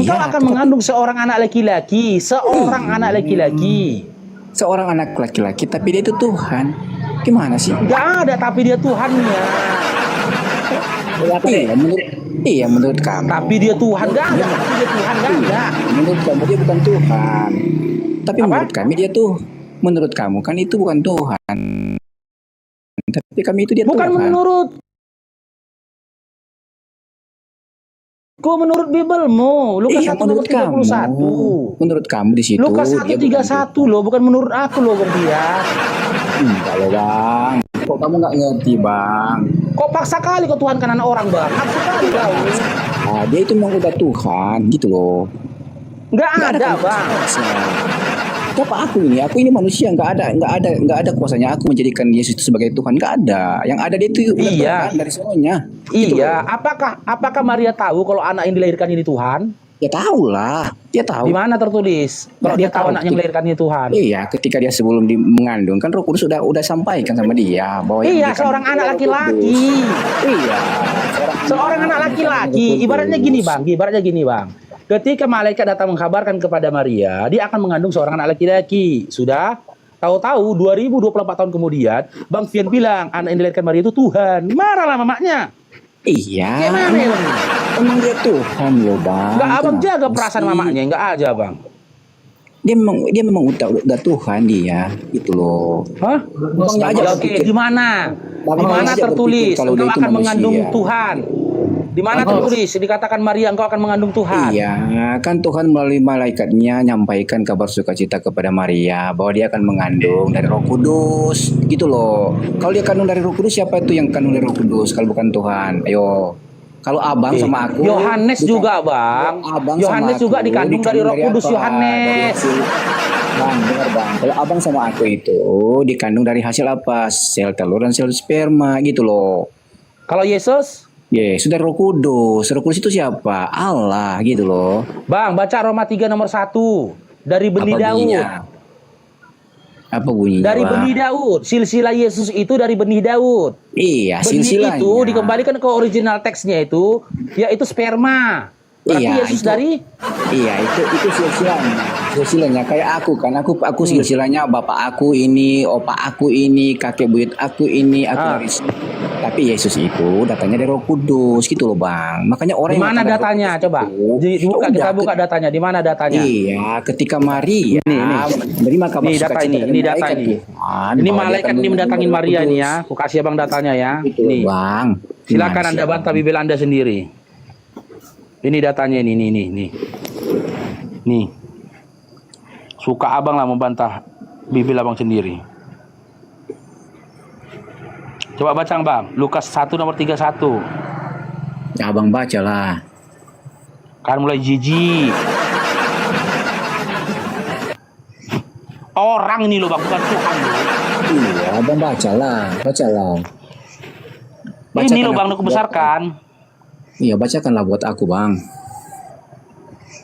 Engkau akan mengandung seorang anak laki-laki, anak laki-laki. Seorang anak laki-laki, tapi dia itu Tuhan. Gimana sih? Gak ada tapi dia Tuhannya. Menurut kamu. Tapi dia Tuhan, gak ada. Tapi dia Tuhan, gak ada. Menurut kamu dia bukan Tuhan. Tapi menurut kami dia tuh. Menurut kamu kan itu bukan Tuhan. Tapi kami itu dia bukan Tuhan. Menurut Bibelmu, Lukas 1:31. Menurut kamu di situ. Lukas 1:31 loh, bukan menurut aku loh, Bang Dia. Kalau Bang, kok kamu nggak ngerti Bang? Kok paksa kali kau Tuhan kan anak orang Bang? Paksa kali kau. Nah, dia itu memang udah Tuhan gitu loh. Nggak ada Bang. Apa aku ini manusia, nggak ada kuasanya aku menjadikan Yesus itu sebagai Tuhan, nggak ada. Yang ada dia itu Tuhan dari sononya. Gitu iya. Apakah Maria tahu kalau anak yang dilahirkan ini Tuhan? Ya tahu lah, dia tahu. Di mana tertulis? Kalau dia tahu anak yang dilahirkan ini Tuhan. Iya, ketika dia sebelum mengandung kan Roh Kudus udah sampaikan sama dia bahwa seorang anak laki-laki. Iya, seorang anak laki-laki. Ibaratnya gini bang. Ketika malaikat datang mengkabarkan kepada Maria, dia akan mengandung seorang anak laki-laki. Sudah tahu-tahu 2024 tahun kemudian, Bang Fian bilang anak yang dilahirkan Maria itu Tuhan. Marahlah mamanya. Iya. Emang dia Tuhan loh Bang. Enggak, abang jaga perasaan mamanya, enggak aja Bang. Dia memang udah Tuhan dia, gitu loh. Hah? Oke, di mana? Di mana tertulis engkau akan mengandung Tuhan? Di mana tertulis dikatakan Maria engkau akan mengandung Tuhan? Iya, kan Tuhan melalui malaikatnya nyampaikan kabar sukacita kepada Maria bahwa dia akan mengandung dari Roh Kudus, gitu loh. Kalau dia kandung dari Roh Kudus, siapa itu yang kandung dari Roh Kudus kalau bukan Tuhan? Ayo. Kalau abang sama aku, Yohanes juga bang. Yohanes juga dikandung dari Roh Kudus. Yohanes. Bang, dengar bang. Kalau abang sama aku itu dikandung dari hasil apa? Sel telur dan sel sperma, gitu loh. Kalau Yesus? Sudah Roh Kudus. Roh Kudus itu siapa? Allah, gitu loh. Bang, baca Roma 3 nomor 1 dari benih Daud. Apa bunyinya? Dari benih Daud. Silsilah Yesus itu dari benih Daud. Iya, benih silsilahnya. Itu dikembalikan ke original teksnya itu, yaitu sperma. Berarti Yesus dari? Iya, itu silsilahnya. Kayak aku kan, aku silsilahnya bapak aku ini, opa aku ini, kakek buyut aku ini, aku dari. Tapi Yesus itu datanya dari Roh Kudus, gitu loh bang. Makanya orang. Di mana datanya? Coba. Kita buka datanya. Di mana datanya? Iya, ketika Maria menerima kabar sukacita ini data ini. Ini malaikat ini mendatangin Maria ini ya. Aku kasih abang datanya ya. Ini bang. Silakan Anda bantah Bibel Anda sendiri. Ini datanya ini. Nih. Suka abang lah membantah Bibel abang sendiri. Coba baca bang, Lukas 1 nomor 31. Ya abang baca lah. Kan mulai jijik. Orang ini loh bang, bukan Tuhan loh. Iya, abang bacalah. Ini loh bang, aku besarkan. Iya, bacakanlah buat aku bang.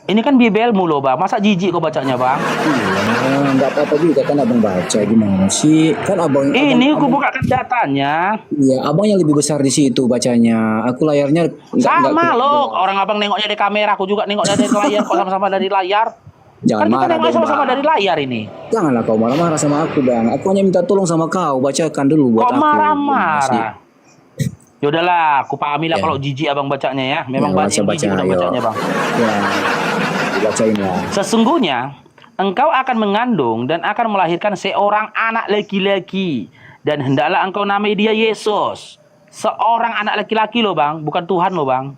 Ini kan Bibelmu loh bang, masa jijik kau bacanya bang? Iya, nggak apa-apa juga kan abang baca, gimana sih? Kan abang. Ini aku bukakan datanya. Iya, abang yang lebih besar di situ bacanya. Aku layarnya. Sama loh, orang abang nengoknya dari kamera, aku juga nengoknya dari layar, kok sama-sama dari layar. Jangan kan kita marah nengok sama-sama dari layar ini. Janganlah kau marah-marah sama aku bang. Aku hanya minta tolong sama kau, bacakan dulu buat kok aku. Kok marah-marah? Yaudahlah, aku pahami lah kalau jijik abang bacanya ya. Memang banyak yang jijik udah bacanya bang. Ya, dibacain lah. Sesungguhnya engkau akan mengandung dan akan melahirkan seorang anak laki-laki, dan hendaklah engkau namai dia Yesus. Seorang anak laki-laki loh bang, bukan Tuhan loh bang.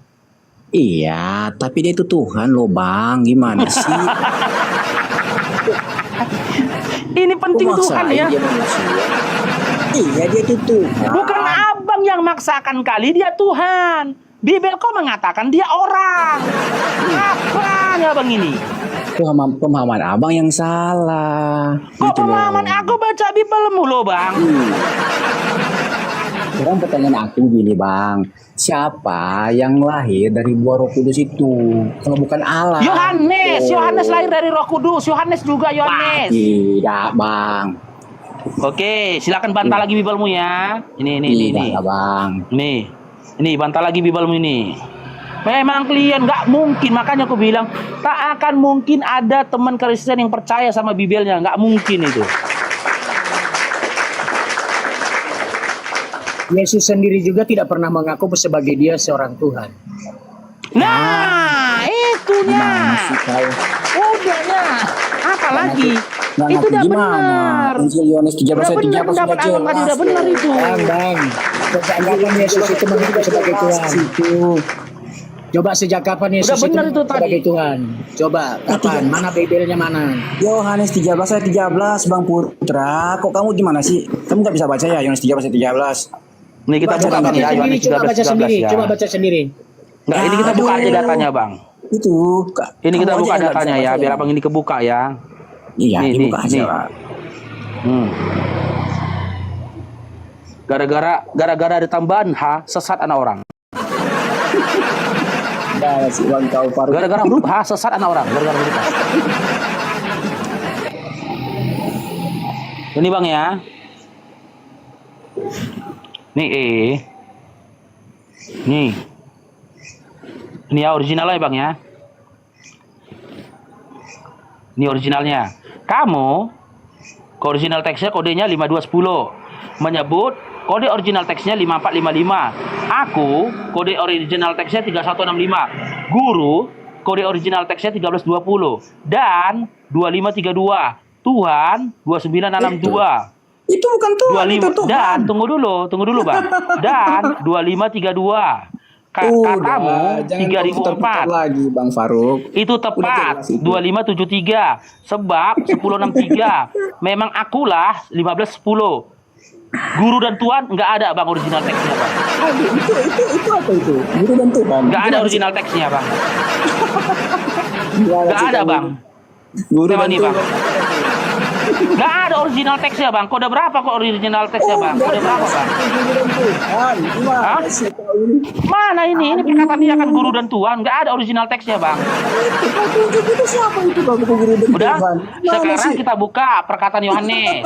Iya, tapi dia itu Tuhan loh bang. Gimana sih? Ini penting Tuhan ya. Iya, dia itu Tuhan. Bukan abang yang maksakan kali, dia Tuhan. Bibel kau mengatakan dia orang. Apa ya bang ini? Pemahaman abang yang salah. Kok gitu pemahaman loh. Aku baca Bibelmu loh bang. Sekarang pertanyaan aku gini bang, siapa yang lahir dari buah Roh Kudus itu? Kalau bukan Allah. Yohanes lahir dari Roh Kudus. Yohanes juga Yohanes. Tidak bang. Oke, silakan bantah lagi Bibelmu ya. Ini. Bang. Ini bantah lagi Bibelmu ini. Memang klien, nggak mungkin. Makanya aku bilang tak akan mungkin ada teman Kristen yang percaya sama Bibelnya, nggak mungkin itu. Yesus sendiri juga tidak pernah mengaku sebagai dia seorang Tuhan. Nah, itunya. Gimana sih kau? Udahnya. Apalagi Nggak itu ngaku udah gimana? benar. Injil Yohanes 13 Udah ayat benar 13 pendapat sudah Abang tadi, udah benar itu. Bang, sejak kapan Yesus itu mengaku sebagai Tuhan? Coba sejak kapan Yesus Udah benar itu tadi. sebagai Tuhan? Coba kapan? Mana Bibelnya mana? Yohanes 13 ayat 13 Bang Putra. Kok kamu gimana sih? Kamu nggak bisa baca ya Yohanes 13 ayat 13? Nih kita buka Bang ya, Sendiri, Yohanes coba 13 baca sendiri, 13 ya. coba baca sendiri. Enggak, ini kita buka aja datanya, Bang. Itu. Ini kita kamu buka aja nggak datanya bisa ya, baca biar Abang ini kebuka ya. Iya, Nih, dibuka nih, aja. nih. Pak. Gara-gara ada tambahan H, sesat anak orang. Nah, si Bang kau Faruk. Gara-gara huruf H, sesat anak orang. Gara-gara huruf H. Ini Bang ya. Nih Nih. Ini ya originalnya Bang ya. Ini originalnya. Kamu ke original teksnya kodenya 5210 menyebut kode original teksnya 5455. Aku kode original teksnya 3165. Guru kode original teksnya 1320 dan 2532. Tuhan 2962. Itu bukan Tuhan, itu 25 Tuhan. dan tunggu dulu Bang. Dan 2532. Katamu jangan 3004. lagi Bang Faruk. Itu Udah tepat jelas itu. 2573 sebab 1063 memang akulah 1510. Guru dan Tuhan nggak ada Bang original teksnya Bang. Itu apa itu? Guru dan Tuhan. Nggak ada original teksnya Bang. Gimana Nggak sih ada kamu? Bang. Guru Coba dan nih, Bang. Tuhan. Nggak ada original teksnya Bang. Kode berapa kok original teksnya Bang? Kode berapa Bang? Guru dan Tuhan. Gimana Hah? sih kau ini? Mana ini? Ini perkataan dia kan guru dan Tuhan. Nggak ada original teksnya Bang. Itu kau tunjuk itu siapa itu Bang Guru dan Udah. Tuhan? Gimana Sekarang sih? kita buka perkataan Yohanes.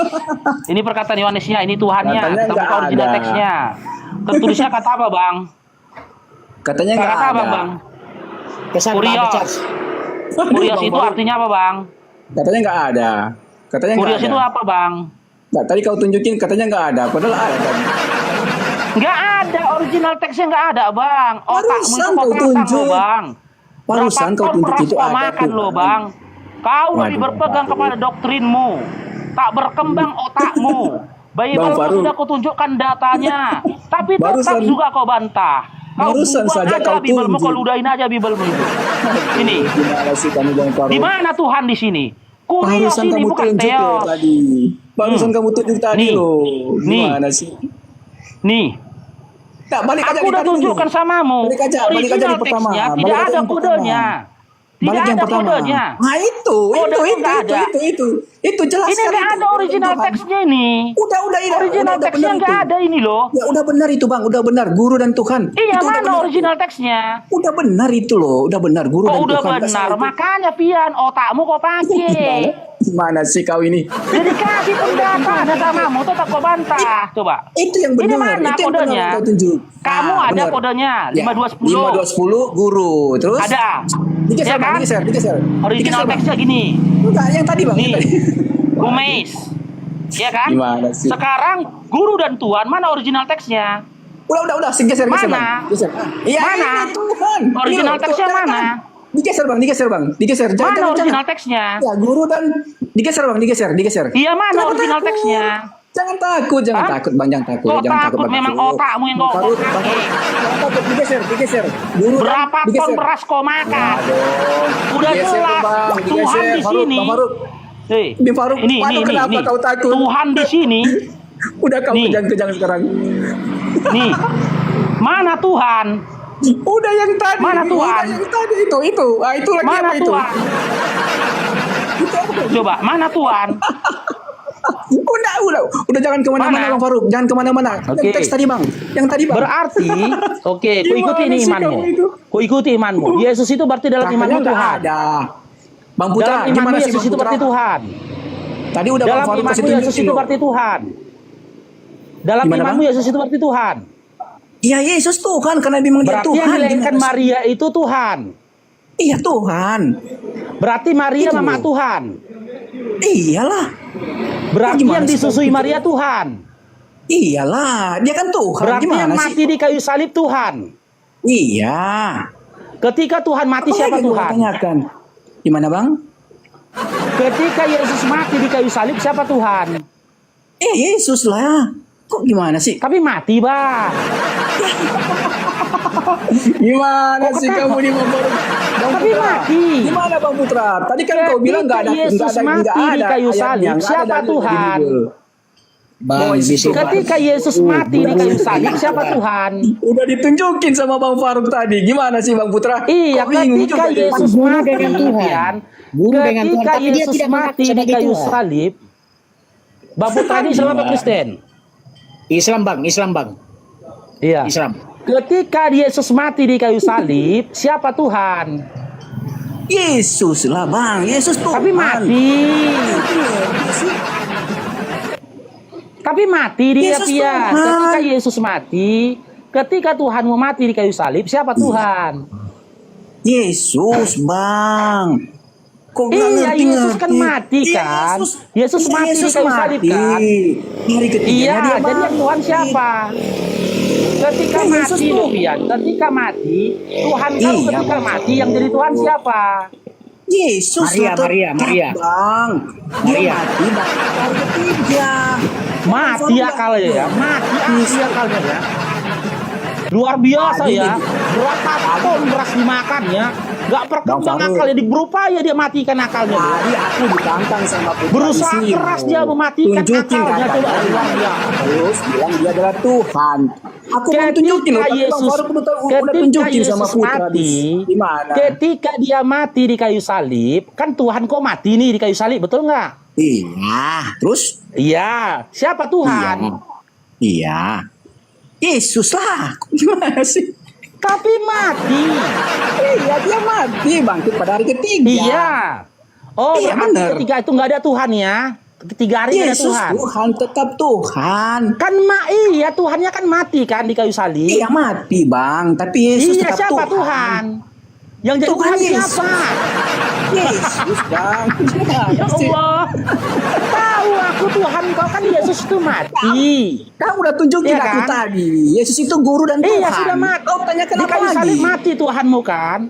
Ini perkataan Yohanesnya. Ini Tuhannya. Katanya Kita buka nggak original ada. teksnya. Tertulisnya kata apa Bang? Katanya nggak Kata apa ada. Bang? Kesan Kurios. Pak Kurios Bang itu Faruk. artinya apa Bang? Katanya nggak ada. Katanya nggak Kurios ada. itu apa Bang? Nggak, tadi kau tunjukin katanya nggak ada. Padahal ada tadi. Nggak ada, original teksnya nggak ada Bang. Otakmu itu Barusan kau kotakan tunjuk. loh Bang. Barusan kau Berapa ton tunjuk beras itu kau ada makan tuh, loh Bang. Bang. Kau lebih Waduh, berpegang Bang. kepada doktrinmu. Tak berkembang otakmu. Bible Faruk. sudah kau tunjukkan datanya. Tapi tetap Barusan- juga kau bantah. Kau barusan buang saja aja kau Biblemu, tunjuk. kau ludahin aja Biblemu itu. Ini. Gimana sih kamu Bang Faruk? Di mana Tuhan di sini? Kurios Barusan ini kamu bukan tunjuk loh teos. tadi. Barusan kamu tunjuk tadi Nih. loh. Nih. Gimana sih? Nih. Nah, balik aja Aku di udah tadi tunjukkan dulu. samamu. Balik aja di Original pertama. teksnya Balik tidak aja ada yang pertama. kodenya. Tidak Balik yang ada pertama. kodenya. Nah itu Kodenya nggak ada. itu jelas Ini sekali nggak itu. ada original Tuhan. teksnya ini. Udah ini. Original udah teksnya benar nggak itu. ada ini loh. Ya udah benar itu Bang, udah benar guru dan Tuhan. Iya, Itu udah mana benar. original teksnya? Udah benar itu loh, udah benar guru Kok dan udah Tuhan. Nggak benar? salah itu. Makanya Pian, otakmu kok pakai. Gimana sih kau ini? Jadi kasih pendapat ada samamu, tetap kau bantah. Coba. Itu yang Ini benar. mana Itu yang kodenya? benar kau tunjuk. Kamu Nah, ada benar. kodenya, Ya, 5210. 5210 guru. Terus? Ada. Digeser, Ya Bang, kan? digeser. Original Digeser, Bang. teksnya gini. Enggak, yang tadi Bang. Nih. Yang tadi. Kumis. Ya kan? Gimana sih? Sekarang guru dan Tuhan mana original teksnya? Udah, geser, Mana? Bang. Geser. Iya, Mana? ini Tuhan. Original Ini loh, teksnya Tuhan. mana? Digeser, Bang. Digeser. Mana original teksnya? Ya, guru dan digeser, Bang. Digeser. Iya, mana Jangan original takut. teksnya? Jangan takut, Hah? Bang, jangan takut. Kok Jangan takut? Bang. Memang Takut. otakmu yang Bang kau Faruk, pakai. Bang Faruk. Jangan takut, digeser. Guru dan Berapa ton digeser. beras kau makan? Aduh. Udah Digeser, jelas Bang. Tuhan Digeser. di Faruk, sini. Bang Faruk. Bang Faruk, Ini, waduh, kenapa kau takut? Tuhan di sini. Udah kau Nih. kejang-kejang sekarang. Nih. Mana Tuhan? Udah yang tadi. Mana Tuhan? Udah yang tadi itu. Ah, itu lagi Mana apa itu? Tuhan? Itu apa? Coba, mana Tuhan? Udah jangan kemana-mana Mana? Bang Faruk, jangan kemana-mana. Oke. Yang teks tadi Bang, Berarti, oke, ku ikuti Gimana ini sih imanmu. kamu itu? Ku ikuti imanmu. Yesus itu berarti dalam Katanya imanmu nggak Tuhan. ada. Bang Dalam Putra, imanmu gimana sih Yesus Bang itu Putra? berarti Tuhan. Tadi udah Bang Dalam Faruk kasih imanmu Yesus tunjukin itu loh. berarti Tuhan. Dalam Gimana, imanmu Bang? Yesus itu berarti Tuhan. Iya Yesus Tuhan karena memang dia Berarti yang Tuhan. dilahirkan Gimana sih? Maria itu Tuhan. Iya Tuhan. Berarti Maria Itu mama loh. Tuhan. Iyalah. Berarti Gimana yang sih disusui kalau gitu? Maria Tuhan. Iyalah, dia kan Tuhan. Berarti Gimana yang sih? mati di kayu salib Tuhan. Iya. Ketika Tuhan mati siapa Apalagi yang Tuhan? tanyakan? Gimana bang? Ketika Yesus mati di kayu salib siapa Tuhan? Yesus lah. Kok gimana sih? Tapi mati bang. Gimana Kok sih ketawa? kamu nih Bang Tapi Putra? mati. Gimana Bang Putra? Tadi kan kau bilang nggak ada, Yesus mati di kayu salib, siapa Tuhan? Bang, bisa Ketika Yesus mati di kayu salib siapa Tuhan? Udah ditunjukin sama Bang Faruk tadi. Gimana sih Bang Putra? Iya, Kok bingung ketika juga ya? Yesus Guru mati dengan Tuhan. Pian, Guru dengan Tuhan, ketika tapi dia Yesus tidak mengaku mati di sebagai kayu Tuhan. salib, Bang Putra ini Islam apa Kristen? Islam bang, Islam bang, Iya. Islam. Ketika Yesus mati di kayu salib, siapa Tuhan? Yesus lah Bang. Yesus Tuhan. Tapi mati. Tapi mati dia Yesus Pian. Tuhan. Ketika Yesus mati, ketika Tuhan mau mati di kayu salib, siapa Tuhan? Yesus Bang. Kok nggak Iya, ngerti-ngerti? Yesus kan mati kan? Yesus iya, mati di Yesus kayu salib kan? Hari ketiganya Iya, dia jadi yang mati. Tuhan siapa? Ketika Ya, Yesus mati tuh. loh Pian, ketika mati, Tuhan tahu Iya, ketika Bang. mati yang jadi Tuhan siapa? Yesus Maria, lah tetap, Maria. Bang. Dia Maria. mati Bang. Hari ketiga. Mati akalnya ya, mati akalnya ya. Luar biasa Tadi ya, nih. berapa ton beras dimakan ya, nggak berkembang Bang Faruk. akalnya, berupaya dia matikan akalnya. Bro. Tadi aku ditantang sama Putra Berusaha di sini. keras dia mematikan Tunjukin akalnya, katanya. coba luar biasa. Terus bilang dia adalah Tuhan. Aku mau tunjukin loh, Ketika tapi Bang Yesus, Faruk udah ketika tunjukin sama Yesus Putra mati, di mana. ketika dia mati di kayu salib, kan Tuhan kok mati nih di kayu salib, betul nggak? Iya, terus? Iya, siapa Tuhan? Iya. Yesus lah. Gimana sih? Tapi mati. Iya, dia mati bangkit pada hari ketiga. Iya. Oh, Iya, berarti benar. ketika itu nggak ada Tuhan ya? Ketiga hari nggak ada Yesus Tuhan. Tuhan tetap Tuhan. Kan iya Tuhannya kan mati kan di kayu salib. Iya mati bang, tapi Yesus Iya, tetap siapa Tuhan. Tuhan? Yang jadi Tuhan Tuhan Yesus. siapa? Yesus bang. Gimana Ya sih? Allah. Tahu aku Tuhan kau kan Yesus itu mati. Kamu udah tunjukin Iya, aku kan? tadi. Yesus itu guru dan Tuhan. Iya sudah mati. Kau tanyakan Di apa kayu lagi? salib mati Tuhanmu kan?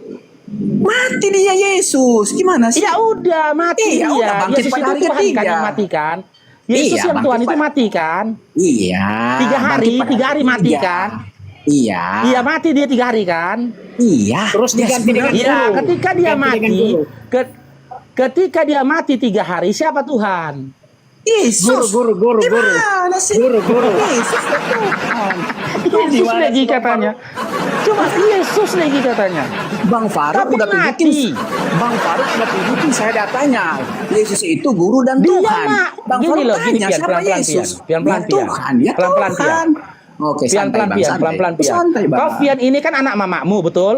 Mati dia Yesus. Gimana sih? Ya udah mati Iya, dia. udah bangkit Yesus pada itu hari Tuhan kan ketiga. yang mati kan? Yesus Iya, yang bangkit Tuhan itu pada- mati kan? Iya. 3 hari, bangkit pada 3 hari mati ketiga. kan? Iya. Iya mati dia 3 hari kan? Iya. Terus diganti dengan Iya, guru. ketika dia Ganti dengan mati, guru. ketika dia mati 3 hari, siapa Tuhan? Yesus. Guru. Gimana sih? Guru. Yesus ya Tuhan. Yesus Gimana lagi sih, Bang katanya. Cuma Yesus lagi katanya. Bang Faruk Tapi udah tunjukin. mati. Bang Faruk udah tunjukin saya datanya. Yesus itu guru dan Dia Tuhan. mak. Bang Gini Faruk loh, gini tanya Pian, siapa pelan-pelan Yesus? Pian. Pelan-pelan Ya Pian. Tuhan, ya Pelan-pelan, Tuhan. Oke, santai Pelan-pelan Bang, Pian, santai. pelan-pelan Pian. Santai Bang. Kau Pian ini kan anak mamamu, betul?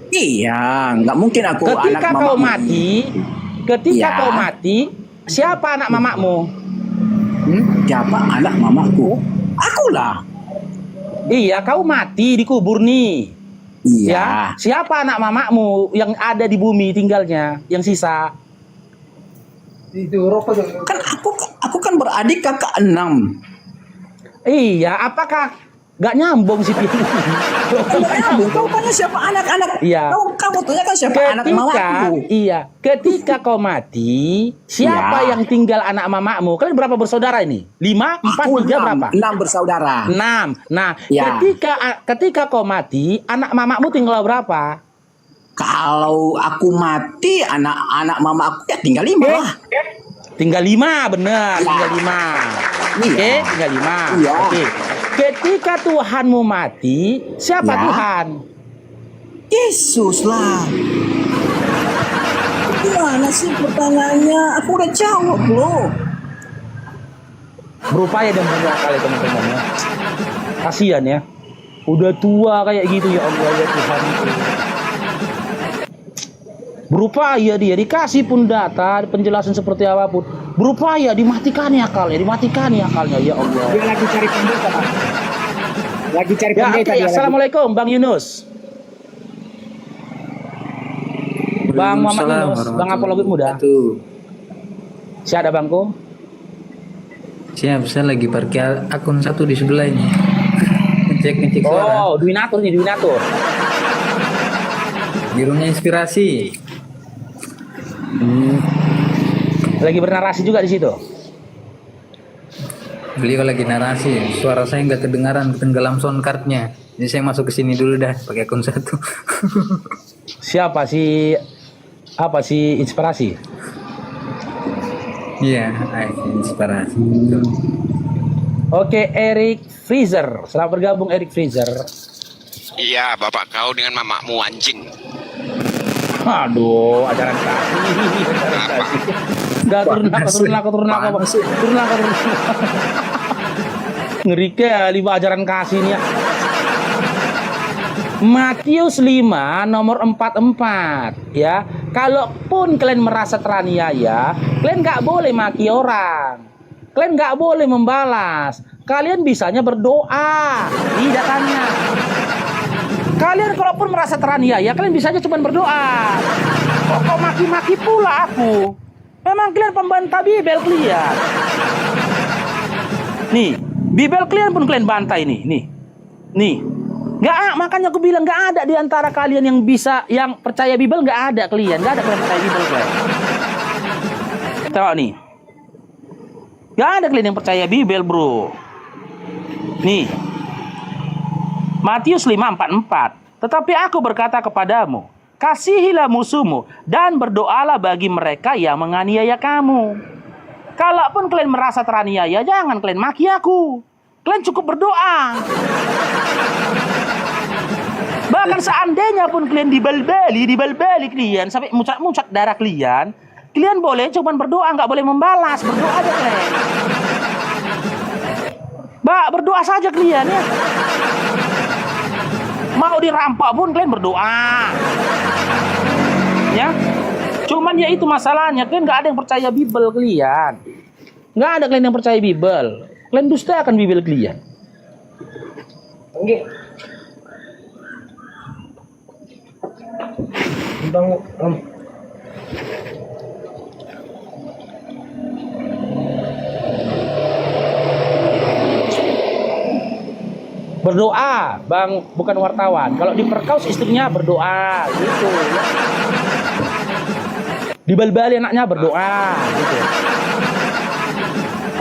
Iya, nggak mungkin aku Ketika anak kau mamamu. mati, ketika Iya. kau mati, siapa anak mamamu? Siapa anak mamaku? Akulah. Iya, kau mati dikubur nih. Iya. Ya, siapa anak mamamu yang ada di bumi tinggalnya, yang sisa? Kan aku kan beradik kakak 6. Iya, apakah nggak nyambung sih? Kau tanya siapa anak-anak? Iya. Kamu tanya kan siapa anak mamaku? Iya, ketika kau mati, siapa Iya. yang tinggal anak mamamu? Kalian berapa bersaudara ini? 5, 4, 3 berapa? 6 bersaudara. 6. Nah, Ya. ketika kau mati, anak mamamu tinggal berapa? Kalau aku mati, anak-anak mama aku ya tinggal 5 lah. Tinggal 5, bener, Ya. tinggal 5. Iya. Oke, tinggal 5. Iya. Oke. Ketika Tuhanmu mati, siapa Ya. Tuhan? Yesus lah. Gimana sih pertanyaannya? Aku udah jawab loh. Berupaya dan punya akal ya teman-teman ya. Kasihan ya. Udah tua kayak gitu ya Allah ya Tuhan. Berupaya dia dikasih pun data penjelasan seperti apapun, berupaya dimatikan ya akalnya ya Allah. Dia lagi cari pembuka. Lagi cari Ya, pendeta oke. dia lagi. Assalamualaikum, Bang Yunus. Bang Muhammad Yunus, Bang Apologit Muda. Siapa Bangku? Siap, saya lagi parkir akun satu di sebelah ini. Ngecek suara. Oh, Dwinatur nih, Dwinatur. Birunya inspirasi. Lagi bernarasi juga di situ. Beliau lagi narasi. Suara saya nggak kedengaran, tenggelam sound cardnya. Jadi saya masuk ke sini dulu dah, pakai akun satu. Siapa sih? Apa sih inspirasi? Iya, inspirasi. Oke, Eric Freezer. Selamat bergabung Eric Freezer. Iya, bapak kau dengan mamakmu anjing. Aduh, ajaran kasih. Ajaran kasih. Enggak turun aku. Ngeri ke ya, 5 ajaran kasih nih ya. Matius 5 nomor 44 ya. Kalaupun kalian merasa teraniaya, kalian nggak boleh maki orang. Kalian nggak boleh membalas. Kalian bisanya berdoa. Tidak tanya. Kalian kalaupun merasa teraniaya, kalian bisanya cuma berdoa. Kok maki-maki pula aku? Memang kalian pembantah Bibel kalian. Nih, Bibel kalian pun kalian bantai nih. Nggak, makanya aku bilang nggak ada di antara kalian yang percaya Bibel, nggak ada kalian percaya Bibel kalian. Tengok nih, nggak ada kalian yang percaya Bibel bro. Nih, Matius 5:44. Tetapi aku berkata kepadamu, kasihilah musuhmu dan berdoalah bagi mereka yang menganiaya kamu. Kalaupun kalian merasa teraniaya, jangan kalian maki aku. Kalian cukup berdoa. Bahkan seandainya pun kalian dibal-bali kalian sampai muncrat darah kalian boleh cuma berdoa, nggak boleh membalas. Berdoa aja kalian. Berdoa saja kalian ya. Mau dirampak pun kalian berdoa. Ya. Cuman ya itu masalahnya, kalian nggak ada yang percaya Bibel kalian. Nggak ada kalian yang percaya Bibel. Kalian dustakan Bibel kalian. Berdoa, Bang, bukan wartawan. Kalau diperkaus istrinya berdoa, gitu. Ya. Dibal-bali anaknya berdoa, gitu.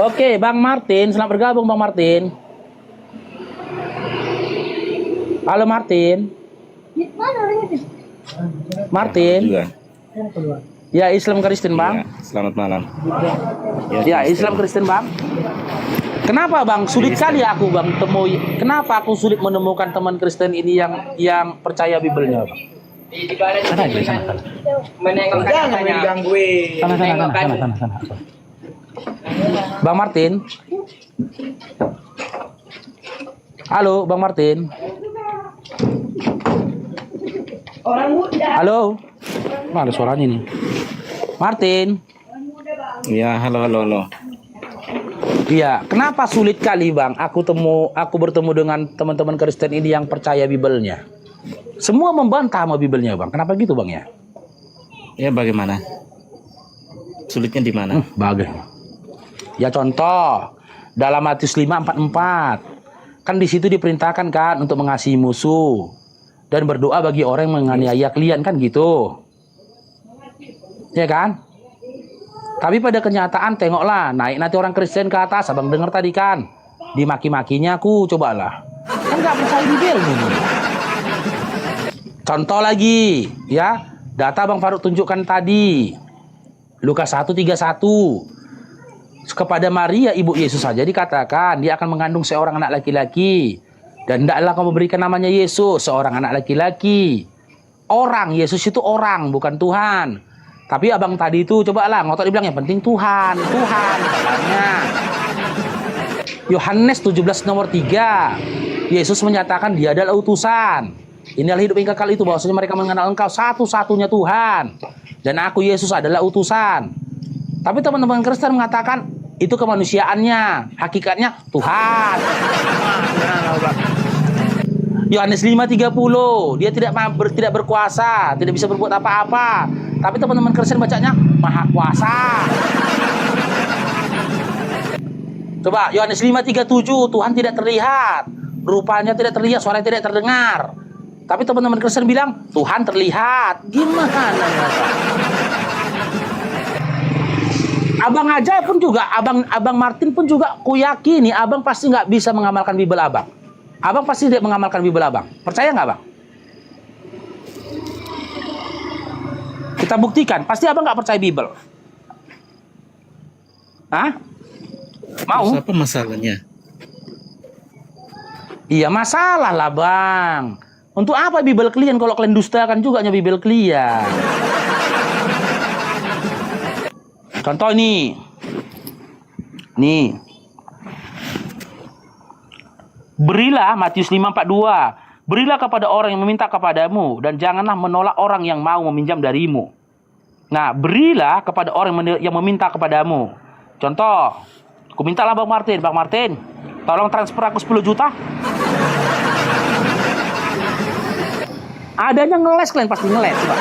Oke, Bang Martin, selamat bergabung Bang Martin. Halo Martin. Martin. Ya, Islam Kristen Bang. Ya, selamat malam. Ya, Islam Kristen Bang. Kenapa Bang sulit kali aku Bang temui? Kenapa aku sulit menemukan teman Kristen ini yang percaya Bibelnya Bang? Sana. Bang Martin. Halo Bang Martin. Halo. Mana suaranya nih? Martin. Ya, halo. Iya, kenapa sulit kali Bang aku bertemu dengan teman-teman Kristen ini yang percaya Bibelnya? Semua membantah sama Bibelnya Bang. Kenapa gitu Bang ya? Ya, bagaimana? Sulitnya di mana? Bagaimana? Ya contoh, dalam Matius 5:44. Kan di situ diperintahkan kan untuk mengasihi musuh dan berdoa bagi orang yang menganiaya kalian kan gitu. Ya kan? Tapi pada kenyataan tengoklah, naik nanti orang Kristen ke atas, abang dengar tadi kan, dimaki-makinya aku, cobalah. Kan nggak percaya Bibel ini. Contoh lagi, ya, data Bang Faruk tunjukkan tadi, Lukas 1:31. Kepada Maria ibu Yesus saja dikatakan dia akan mengandung seorang anak laki-laki dan hendaklah kau memberikan namanya Yesus, seorang anak laki-laki. Orang, Yesus itu orang, bukan Tuhan. Tapi abang tadi itu cobalah ngotot dibilang yang penting Tuhan katanya. Yohanes 17 nomor 3. Yesus menyatakan dia adalah utusan. Inilah hidup yang kekal itu, bahwasanya mereka mengenal Engkau satu-satunya Tuhan dan aku Yesus adalah utusan. Tapi teman-teman Kristen mengatakan itu kemanusiaannya, hakikatnya Tuhan. Yohanes 5:30, dia tidak berkuasa, tidak bisa berbuat apa-apa. Tapi teman-teman Kristen bacanya maha kuasa. Coba Yohanes 5:37, Tuhan tidak terlihat, rupanya tidak terlihat, suaranya tidak terdengar. Tapi teman-teman Kristen bilang Tuhan terlihat. Gimana ya? Abang aja pun juga, abang Martin pun juga kuyakini abang pasti nggak bisa mengamalkan Bible abang. Abang pasti tidak mengamalkan Bible abang. Percaya nggak bang? Kita buktikan. Pasti abang nggak percaya Bible. Hah? Mau? Terus apa masalahnya? Iya masalah lah bang. Untuk apa Bible kalian kalau kalian dustakan juga Bible kalian? Contoh ini. Nih. Berilah Matius 5:42. Berilah kepada orang yang meminta kepadamu dan janganlah menolak orang yang mau meminjam darimu. Nah, berilah kepada orang yang meminta kepadamu. Contoh, aku mintalah Bang Martin, tolong transfer aku 10 juta. Adanya ngeles, kalian pasti ngeles, coba.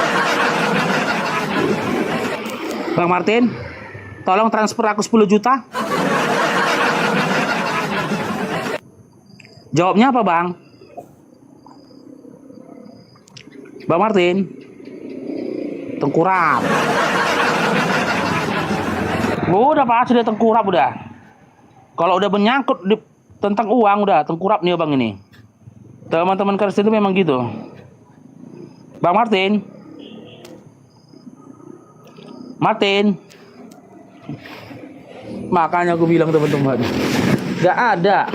Bang Martin, tolong transfer aku 10 juta. Jawabnya apa, Bang? Bang Martin, tengkurap. Udah pasti dia tengkurap udah. Kalau udah menyangkut tentang uang udah tengkurap nih Bang ini. Teman-teman Kristen itu memang gitu. Bang Martin. Makanya aku bilang teman-teman, gak ada.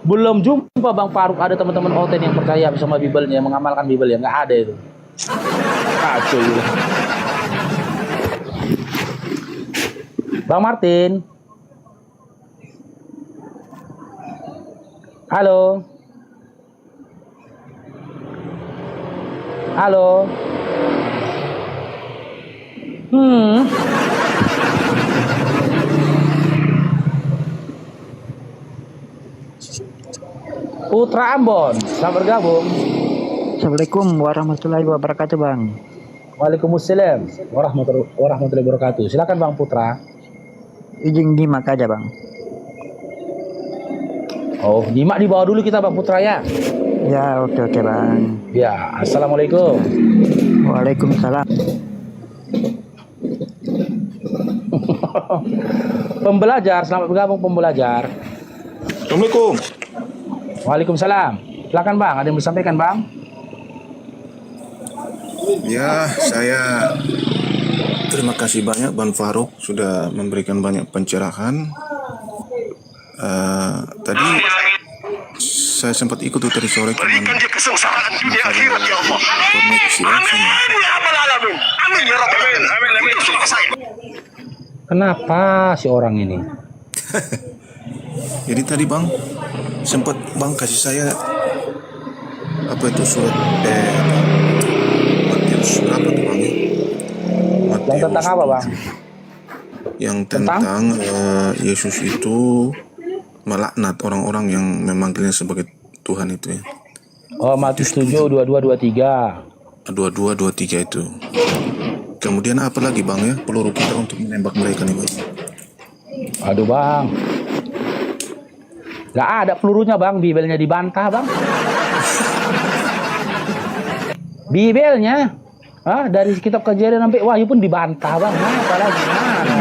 Belum jumpa Bang Faruk ada teman-teman Oten yang percaya sama Bible-nya, yang mengamalkan Bible-nya, nggak ada itu. Kacau gitu. Bang Martin. Halo. Halo. Putra Ambon, selamat bergabung. Assalamualaikum warahmatullahi wabarakatuh Bang. Waalaikumsalam warahmatullahi wabarakatuh. Silakan Bang Putra. Izin nyimak aja Bang. Oh, nyimak di bawah dulu kita Bang Putra ya. Ya oke Bang. Ya, assalamualaikum. Waalaikumsalam. Pembelajar, selamat bergabung pembelajar. Assalamualaikum. Waalaikumsalam. Silakan Bang, ada yang disampaikan Bang? Ya, saya terima kasih banyak Bang Faruk sudah memberikan banyak pencerahan. Tadi saya sempat ikut tadi sore Berikan dia kesengsaraan dunia akhirat ya Allah. koneksi Amin ya rabbal alamin. Amin ya rabbal alamin. Itu doa saya. Kenapa si orang ini? Jadi tadi Bang sempat Bang kasih saya apa itu surat Matius berapa tuh Bang ya? Yang tentang apa Bang? Yang tentang Yesus itu melaknat orang-orang yang memanggilnya sebagai Tuhan itu ya. Oh, Matius 7, 22, 23. 22, 23 itu. Kemudian apa lagi Bang ya? Peluru kita untuk menembak mereka nih Bang. Aduh Bang. Gak ada pelurunya Bang, Bibelnya dibantah Bang. Bibelnya dari kitab Kejadian sampai Wahyu pun dibantah Bang. Nah, apalagi mana?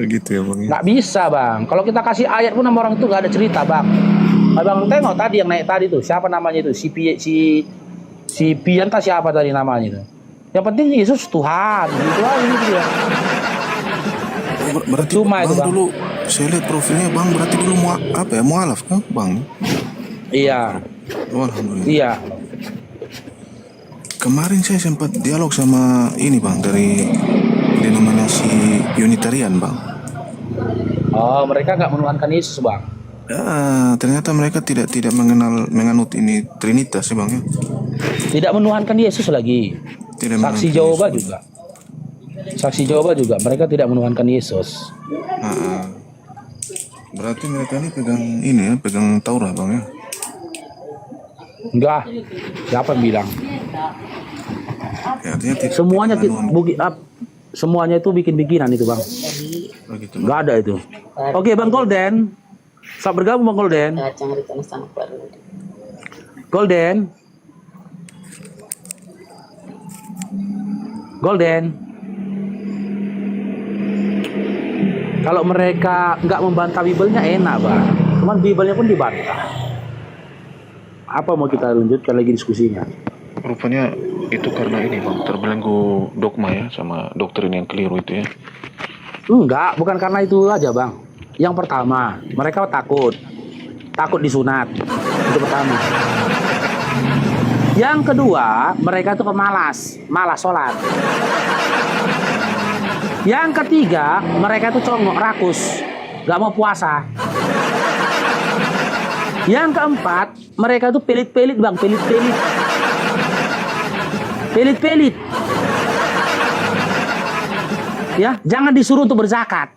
Gitu ya Bang ya. Gak bisa Bang. Kalau kita kasih ayat pun sama orang itu gak ada cerita Bang. Abang tengok tadi yang naik tadi tuh, siapa namanya itu? Si Pian tak siapa tadi namanya itu? Yang penting Yesus Tuhan, gitu aja gitu ya. Berarti Cuma Bang, itu, Bang. dulu saya lihat profilnya Bang berarti dulu mualaf kan Bang? Iya. Alhamdulillah. Iya. Kemarin saya sempat dialog sama ini Bang dari denominasi Unitarian Bang. Oh, mereka nggak menuhankan Yesus Bang. Ya, ternyata mereka tidak menganut ini Trinitas ya Bang ya. Tidak menuhankan Yesus lagi. Tidak Saksi menuhankan Jehovah Yesus. juga. Saksi Jehovah juga. Mereka tidak menuhankan Yesus. Berarti mereka ini pegang Taurat Bang ya. Enggak. Siapa yang bilang? Ya, artinya tidak Semuanya anu, semuanya itu bikin-bikinan itu, Bang. begitu. Enggak ada itu. Oke, Bang Golden. Selamat bergabung, Bang Golden. Golden. Golden. Kalau mereka nggak membantah Bibelnya enak, Bang. Cuman Bibelnya pun dibantah. Apa mau kita lanjutkan lagi diskusinya? Rupanya itu karena ini bang, terbelenggu dogma ya sama doktrin yang keliru itu ya. Enggak, bukan karena itu aja, Bang. Yang pertama, mereka takut disunat. Itu pertama. Yang kedua, mereka itu pemalas, malas sholat. Yang ketiga, mereka itu congok, rakus, gak mau puasa. Yang keempat, mereka itu pelit-pelit, Bang, pelit-pelit. Pelit-pelit. Ya, jangan disuruh untuk berzakat.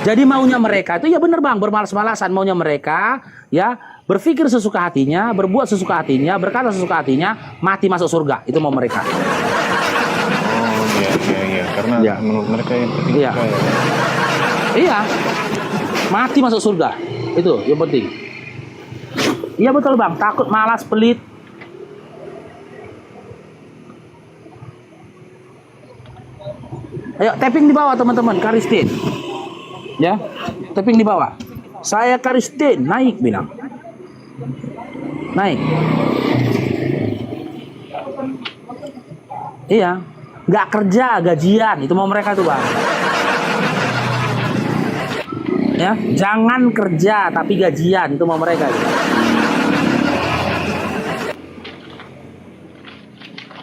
Jadi maunya mereka itu ya benar, Bang, bermalas-malasan. Maunya mereka ya berpikir sesuka hatinya, berbuat sesuka hatinya, berkata sesuka hatinya, mati masuk surga. Itu mau mereka. Oh iya, karena Ya. menurut mereka yang penting Iya. suka ya. Iya. Mati masuk surga. Itu yang penting. Iya betul, Bang, takut, malas, pelit. Ayo tapping di bawah, teman-teman, Karistin. Ya, tapping di bawah. Saya Karistin, naik bilang. Naik. Iya, nggak kerja, gajian, itu mau mereka tuh, Bang. Ya, jangan kerja tapi gajian, itu mau mereka. Gitu.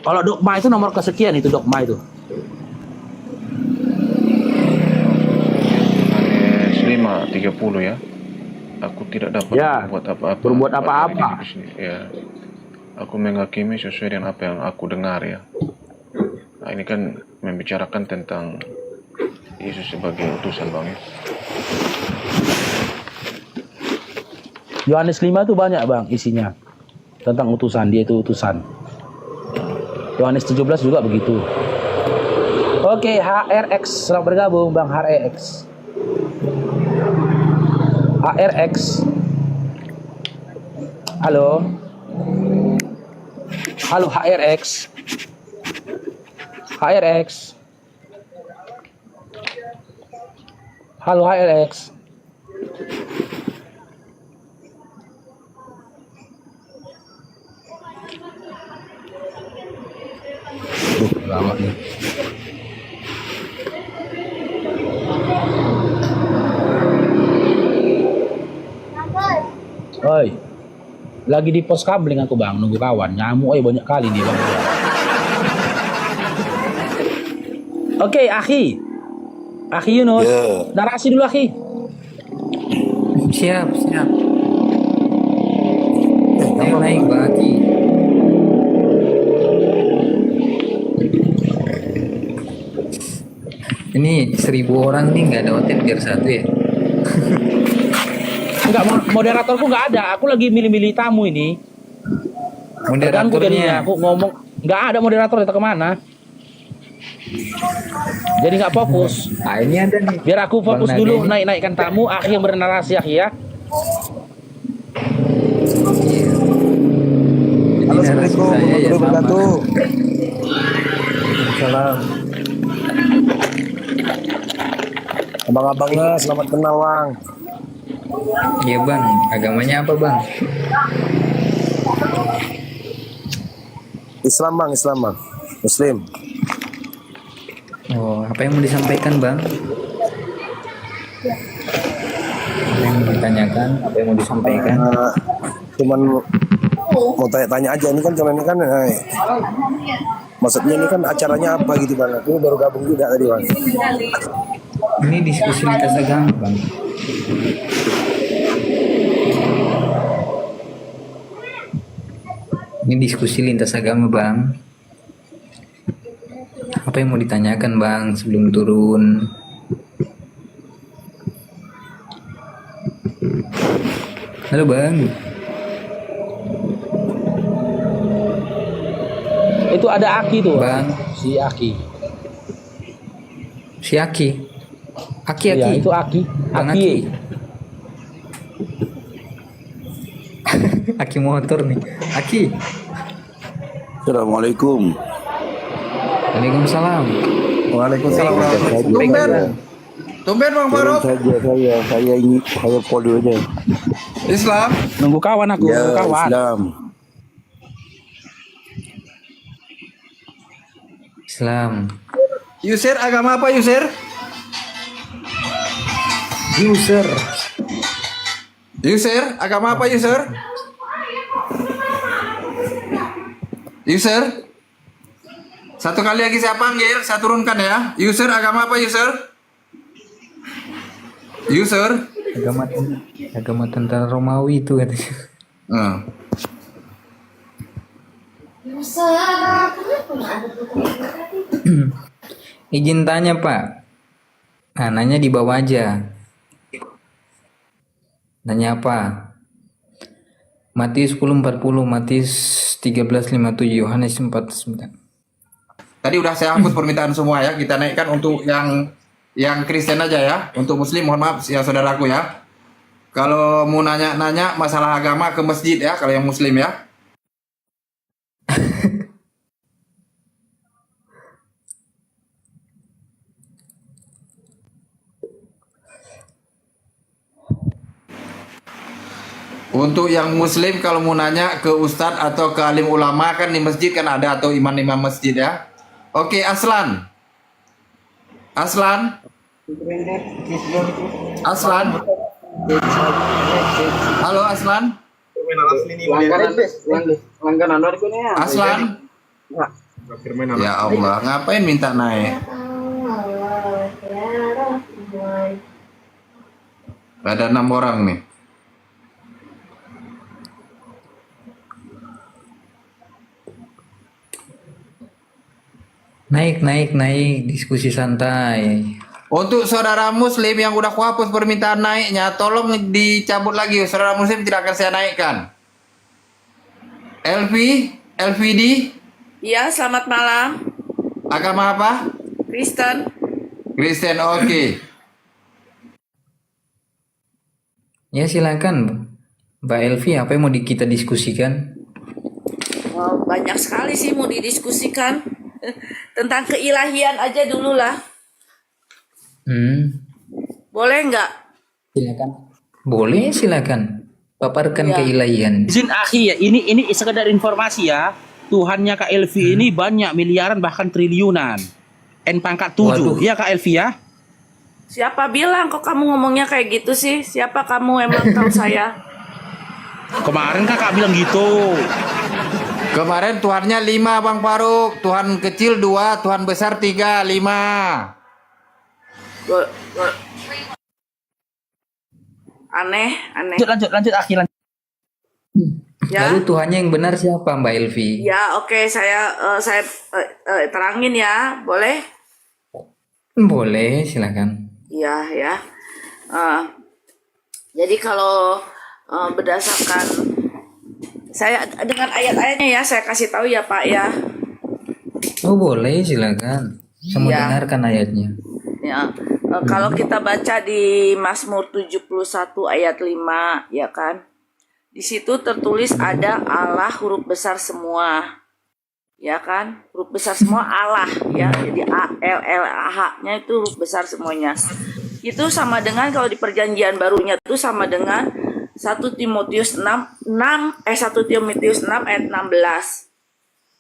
Kalau dogma itu nomor kesekian itu dogma itu. Yohanes 5:30 ya. Aku tidak dapat Ya, berbuat apa-apa. berbuat pada apa-apa. diriku sendiri. Ya. Aku menghakimi sesuai dengan apa yang aku dengar ya. Nah, ini kan membicarakan tentang Yesus sebagai utusan, Bang ya. Yohanes 5 itu banyak, Bang, isinya. Tentang utusan, dia itu utusan. Yohanes 17 juga begitu. Oke, HRX, selamat bergabung, Bang HRX. HRX. Halo. Halo HRX. HRX. Halo HRX. Lama nih. Oi, lagi di pos kabling aku, Bang, nunggu kawan. Nyamuk banyak kali nih, Bang. Oke, Akhi Yunus, narasi dulu, Akhi. Siap. Naik Baki. Ini 1000 orang nih nggak ada hotel biar satu ya. Enggak, moderatorku nggak ada. Aku lagi milih-milih tamu ini. Terganggu jadinya. Moderatornya. Aku ngomong nggak ada moderator, itu kemana? Jadi nggak fokus. Ah, ini ada nih. Biar aku fokus Bang dulu Nadi. naikkan tamu. Akhi yang bernarasi, Akhi ya. Iya. Halo, Assalamualaikum warahmatullahi wabarakatuh. Salam. Abang-abangnya selamat kenal, Bang. Iya, Bang. Agamanya apa, Bang? Islam, Bang. Muslim. Oh, apa yang mau disampaikan, Bang? Apa yang mau ditanyakan? Apa yang mau disampaikan? Cuman mau tanya-tanya aja, ini kan maksudnya ini kan acaranya apa gitu, Bang. Aku baru gabung juga tadi, Bang. Ini diskusi lintas agama, Bang. Ini diskusi lintas agama, Bang. Apa yang mau ditanyakan, Bang, sebelum turun? Halo, Bang. ada Aki tuh. Bang. Si Aki. Si Aki. Aki. Ya, itu Aki. Bang Aki. Aki motor nih. Aki. Assalamualaikum. Waalaikumsalam. Waalaikumsalam. Tumben Bang Faruk. Saya follow aja. Islam. Nunggu kawan aku, nunggu kawan. Islam. User agama apa user? User agama apa user? User. Satu kali lagi saya panggil, saya turunkan ya. User agama apa user? User. Agama tentara Romawi itu katanya. Izin tanya Pak. Nah, nanya di bawah aja. Nanya apa? Matius 10:40, Matius 13:57, Yohanes 4:9. Tadi udah saya hapus permintaan semua ya. Kita naikkan untuk yang Kristen aja ya. Untuk Muslim mohon maaf ya saudaraku ya. Kalau mau nanya-nanya masalah agama ke masjid ya. Kalau yang Muslim ya. Untuk yang Muslim kalau mau nanya ke Ustadz atau ke alim ulama kan di masjid kan ada atau imam-imam masjid ya. Oke, Aslan. Aslan. Halo Aslan. Aslan. Ya Allah, ngapain minta naik? Ada 6 orang nih. Naik, diskusi santai. Untuk saudara Muslim yang udah kuhapus permintaan naiknya, tolong dicabut lagi. Saudara Muslim tidak akan saya naikkan. LVD. Iya, selamat malam. Agama apa? Kristen. Kristen, oke. Ya silakan Mbak Elvi, apa yang mau kita diskusikan? Wow, banyak sekali sih mau didiskusikan. Tentang keilahian aja dulu lah. Boleh nggak? Silakan. Boleh, silakan. Paparkan Ya. keilahian. Izin Aki ya, ini sekedar informasi ya. Tuhannya Kak Elvi ini banyak miliaran bahkan triliunan. N pangkat 7. Waduh. Iya Kak Elvi ya? Siapa bilang kok kamu ngomongnya kayak gitu sih? Siapa kamu emang tahu saya? Kemarin Kakak bilang gitu. Kemarin Tuhannya 5 Bang Faruk. Tuhan kecil 2, Tuhan besar 3, 5. Aneh. Lanjut Aki, lanjut. Ya. Lalu Tuhannya yang benar siapa Mbak Elvi? Ya, oke, saya terangin ya, boleh? Boleh, silakan. Iya, ya. Jadi kalau berdasarkan saya dengan ayat-ayatnya ya, saya kasih tahu ya Pak ya. Oh boleh, silakan. Saya mau dengarkan ayatnya. Ya, kalau kita baca di Mazmur 71 ayat 5 ya kan. Di situ tertulis ada Allah huruf besar semua. Ya kan? Huruf besar semua Allah ya. Jadi A L L H-nya itu huruf besar semuanya. Itu sama dengan kalau di perjanjian barunya itu sama dengan 1 Timotius 6 ayat 16.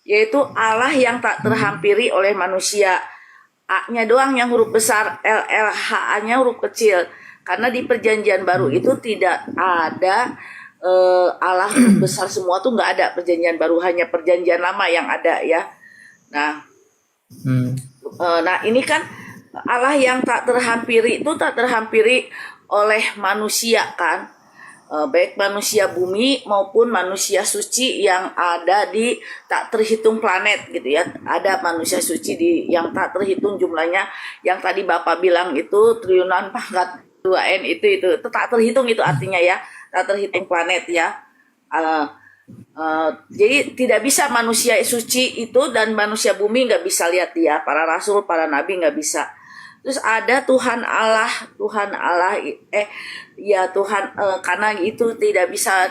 Yaitu Allah yang tak terhampiri oleh manusia. A-nya doang yang huruf besar, H-nya huruf kecil. Karena di perjanjian baru itu tidak ada Allah huruf besar semua tuh nggak ada perjanjian baru, hanya perjanjian lama yang ada ya. Nah, nah ini kan Allah yang tak terhampiri itu tak terhampiri oleh manusia kan. Baik manusia bumi maupun manusia suci yang ada di tak terhitung planet gitu ya. Ada manusia suci yang tak terhitung jumlahnya, yang tadi Bapak bilang itu triliunan pangkat 2N itu tak terhitung, itu artinya ya, tak terhitung planet ya. Jadi tidak bisa manusia suci itu dan manusia bumi nggak bisa lihat dia, para rasul, para nabi nggak bisa. Terus ada Tuhan Allah, Tuhan, karena itu tidak bisa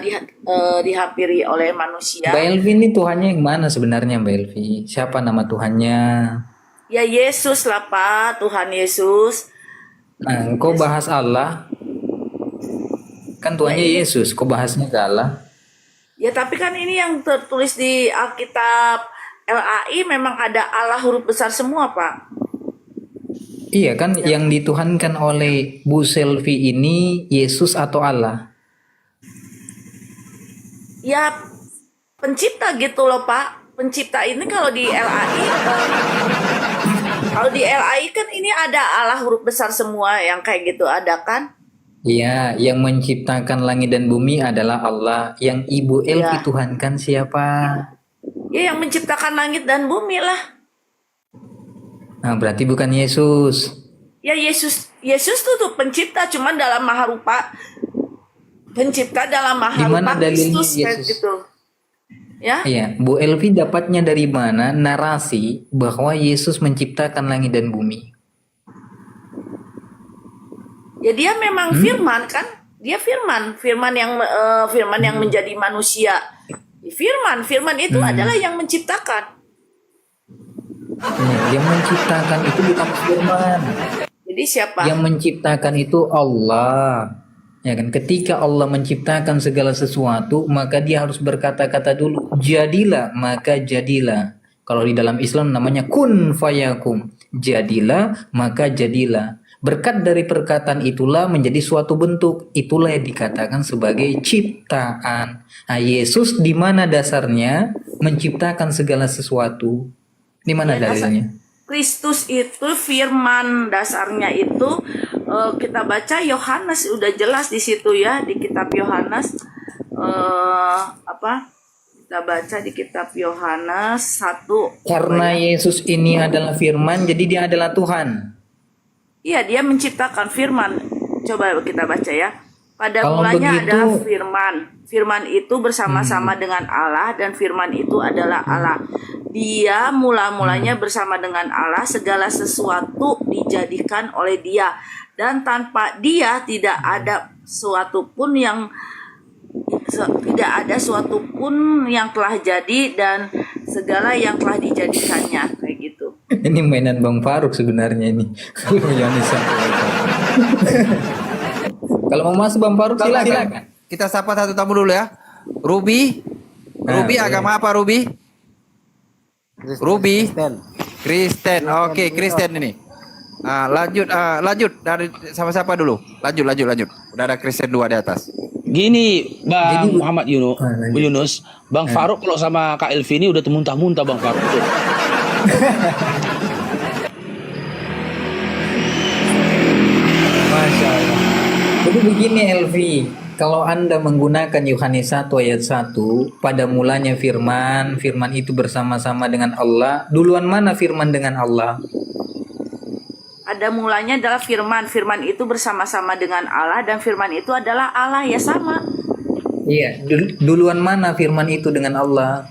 dihampiri oleh manusia. Mbak Elvi ini Tuhannya yang mana sebenarnya Mbak Elvi? Siapa nama Tuhannya? Ya Yesus lah Pak, Tuhan Yesus. Nah, kau bahas Allah, kan Tuhannya Yesus, kau bahasnya ke Allah. Ya tapi kan ini yang tertulis di Alkitab LAI memang ada Allah huruf besar semua Pak. Iya kan, yang dituhankan oleh Bu Selvi ini Yesus atau Allah? Ya pencipta gitu loh Pak. Pencipta ini kalau di LAI kan ini ada Allah huruf besar semua yang kayak gitu ada kan? Iya, yang menciptakan langit dan bumi adalah Allah. Yang Ibu Elvi Iya. tuhankan siapa? Ya yang menciptakan langit dan bumi lah. Nah, berarti bukan Yesus. Ya Yesus tuh pencipta cuman dalam maharupa pencipta dalam Di mana maharupa dalilnya Kristus kayak Yesus? gitu. Ya? Iya, Bu Elvi dapatnya dari mana narasi bahwa Yesus menciptakan langit dan bumi? Ya dia memang firman kan? Dia firman yang menjadi manusia. Firman itu adalah yang menciptakan. Yang menciptakan itu bukan firman. Jadi siapa? Yang menciptakan itu Allah. Ya kan, ketika Allah menciptakan segala sesuatu, maka dia harus berkata-kata dulu, jadilah, maka jadilah. Kalau di dalam Islam namanya kun fayakum. Jadilah, maka jadilah. Berkat dari perkataan itulah menjadi suatu bentuk. Itulah yang dikatakan sebagai ciptaan. Nah, Yesus di mana dasarnya menciptakan segala sesuatu? Di mana dalilnya? Kristus itu firman dasarnya itu kita baca Yohanes udah jelas di situ ya di kitab Yohanes kita baca di kitab Yohanes 1. Karena Yesus ini adalah firman, jadi dia adalah Tuhan. Iya, dia menciptakan firman. Coba kita baca ya. Pada Kalau mulanya begitu- adalah firman. Firman itu bersama-sama dengan Allah dan firman itu adalah Allah. Dia mula-mulanya bersama dengan Allah, segala sesuatu dijadikan oleh Dia dan tanpa Dia tidak ada suatu pun yang telah jadi dan segala yang telah dijadikannya kayak gitu. Ini mainan Bang Faruk sebenarnya ini. Kalau Yohanes Kalau mau masuk Bang Faruk silakan. Kita sapa satu tamu dulu ya. Ruby. Ruby boleh. agama apa Ruby? Ruby. Kristen. Oke, Kristen ini. Nah, lanjut dari sama siapa dulu? Lanjut. Udah ada Kristen 2 di atas. Gini, Bang Jadi- Muhammad Yunus, Bang Faruk kalau sama Kak Elvi ini udah muntah-muntah Bang Faruk. Masya Allah. Jadi begini Elvi, kalau Anda menggunakan Yohanes 1 ayat 1, pada mulanya firman, firman itu bersama-sama dengan Allah. Duluan mana firman dengan Allah? Ada mulanya adalah firman. Firman itu bersama-sama dengan Allah dan firman itu adalah Allah ya sama. Iya, duluan mana firman itu dengan Allah?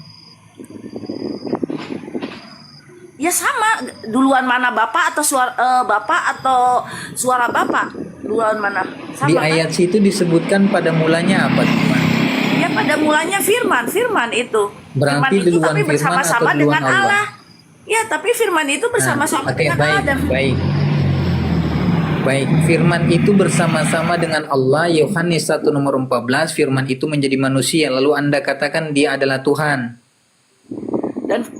Ya sama. Duluan mana Bapak atau suara Bapak atau suara Bapak? Duluan mana? Sama Di kan? ayat situ disebutkan pada mulanya apa? Tuhan? Ya pada mulanya firman itu. Berarti firman itu duluan tapi firman bersama-sama atau duluan dengan Allah. Allah? Ya, tapi firman itu bersama-sama Oke, dengan Allah dan baik. Firman itu bersama-sama dengan Allah. Yohanes 1 nomor 14, firman itu menjadi manusia. Lalu Anda katakan dia adalah Tuhan.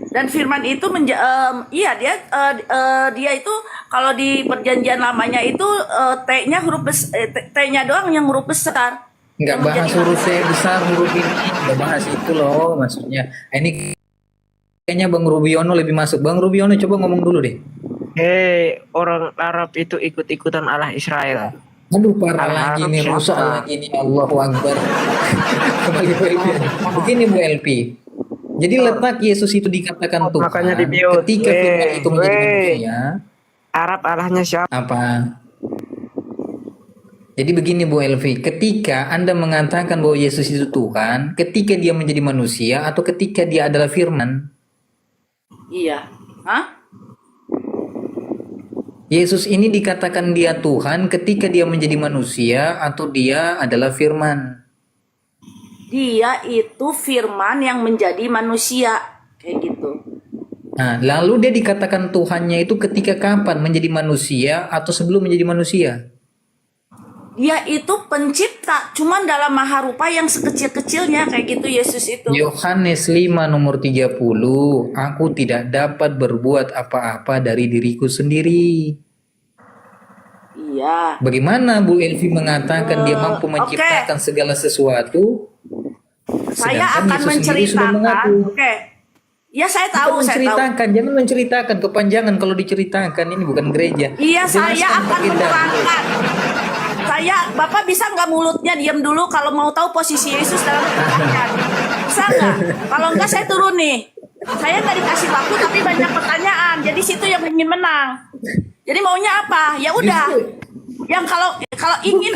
dan firman itu dia itu kalau di perjanjian lamanya itu T-nya T-nya doang yang huruf besar. Nggak Yang bahas menjadi huruf T besar, huruf ini. Nggak bahas itu loh maksudnya. Ini kayaknya Bang Rubiono lebih masuk. Bang Rubiono coba ngomong dulu deh. Orang Arab itu ikut-ikutan Allah Israel. Aduh parah Allah lagi Arab nih, siapa? rusak lagi nih, Allahu Akbar. Kembali Bu LP. Begini Bu LP. Jadi letak Yesus itu dikatakan Tuhan. Makanya di-mute. Ketika firman itu menjadi manusia. Arab Allahnya siapa? Apa? Jadi begini Bu Elvi, ketika Anda mengatakan bahwa Yesus itu Tuhan, ketika dia menjadi manusia atau ketika dia adalah firman? Iya. Hah? Yesus ini dikatakan dia Tuhan ketika dia menjadi manusia atau dia adalah firman? Dia itu firman yang menjadi manusia. Kayak gitu. Nah, lalu dia dikatakan Tuhannya itu ketika kapan menjadi manusia atau sebelum menjadi manusia? Dia itu pencipta, cuman dalam maharupa yang sekecil-kecilnya kayak gitu Yesus itu. Yohanes 5 nomor 30, aku tidak dapat berbuat apa-apa dari diriku sendiri. Iya. Bagaimana Bu Elvi mengatakan dia mampu menciptakan segala sesuatu? Saya sedangkan akan Yesus sendiri sudah mengaku. menceritakan. Ya saya tahu, saya tahu. Menceritakan, jangan menceritakan, kepanjangan kalau diceritakan, ini bukan gereja. Iya, saya Jelaskan akan kita. menerangkan. Bapak bisa nggak mulutnya diam dulu kalau mau tahu posisi Yesus dalam kebaikan? Bisa nggak? Kalau nggak saya turun nih. Saya nggak dikasih waktu tapi banyak pertanyaan. Jadi situ yang ingin menang. Jadi maunya apa? Ya udah. Yang kalau ingin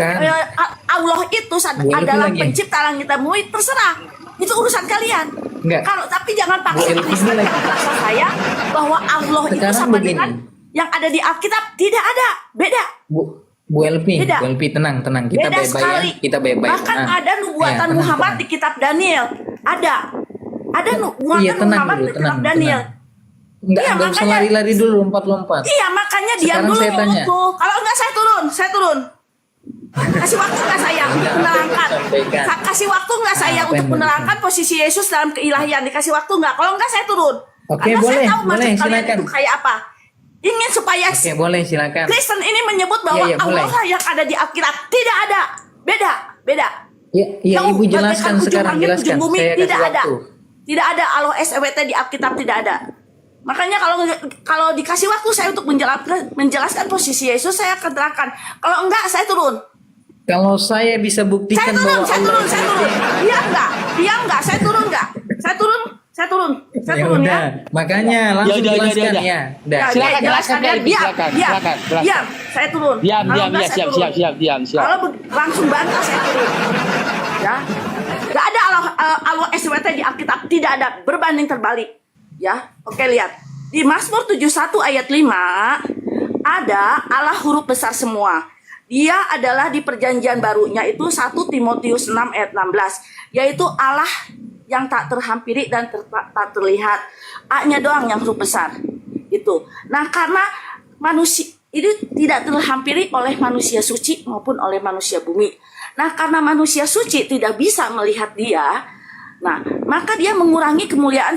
Allah itu adalah pencipta langit dan bumi, terserah. Itu urusan kalian. Enggak. Kalau tapi jangan paksa saya bahwa Allah itu Sekarang sama begini. dengan yang ada di Alkitab. Tidak ada. Beda. Bu Elvi, Beda. Bu Elvi tenang, kita Beda baik-baik sekali. ya, kita baik-baik. Bahkan Nah, ada nubuatan tenang, Muhammad tenang. di kitab Daniel. Ada nubuatan Iya, tenang Muhammad dulu, di kitab tenang, Daniel. Enggak, Iya, enggak usah makanya- lari-lari dulu, lompat-lompat. Iya, makanya diam Sekarang dulu saya tanya. mulutku. Kalau enggak saya turun. Kasih waktu enggak saya untuk menerangkan? Kasih waktu enggak saya Apa untuk yang mau menerangkan posisi Yesus dalam keilahian? Dikasih waktu enggak? Kalau enggak saya turun. Oke, Karena boleh, saya tahu maksud boleh, kalian silakan. itu kayak apa. Ingin supaya Oke, boleh, silakan. Kristen ini menyebut bahwa Iya, Allah boleh. lah yang ada di Alkitab. Tidak ada. Beda. Ya, Jauh Ibu jelaskan bagaikan sekarang, ujung langit, jelaskan. ujung bumi, Saya kasih tidak ada. waktu. Tidak ada Allah SWT di Alkitab, tidak ada. Makanya kalau dikasih waktu saya untuk menjelaskan posisi Yesus, saya akan terangkan. Kalau enggak, saya turun. Kalau saya bisa buktikan bahwa Saya turun. Dia enggak, saya turun enggak? Saya turun Ya ya. udah, makanya langsung udah, jelaskan udah. ya. Udah. Silakan, jelaskan silakan, ya. silakan, Diam, silakan. diam, saya turun. Diam, Kalau enggak, saya turun. siap. Kalau langsung bantah saya turun. Ya. Gak ada Allah SWT di Alkitab, tidak ada, berbanding terbalik. Ya. Oke, lihat. Di Mazmur 71 ayat 5 ada Allah huruf besar semua. Dia adalah di perjanjian barunya itu 1 Timotius 6 ayat 16, yaitu Allah yang tak terhampiri dan tak terlihat. A-nya doang yang huruf besar. Itu. Nah, karena manusia itu tidak terhampiri oleh manusia suci maupun oleh manusia bumi. Nah, karena manusia suci tidak bisa melihat dia, nah, maka dia mengurangi kemuliaan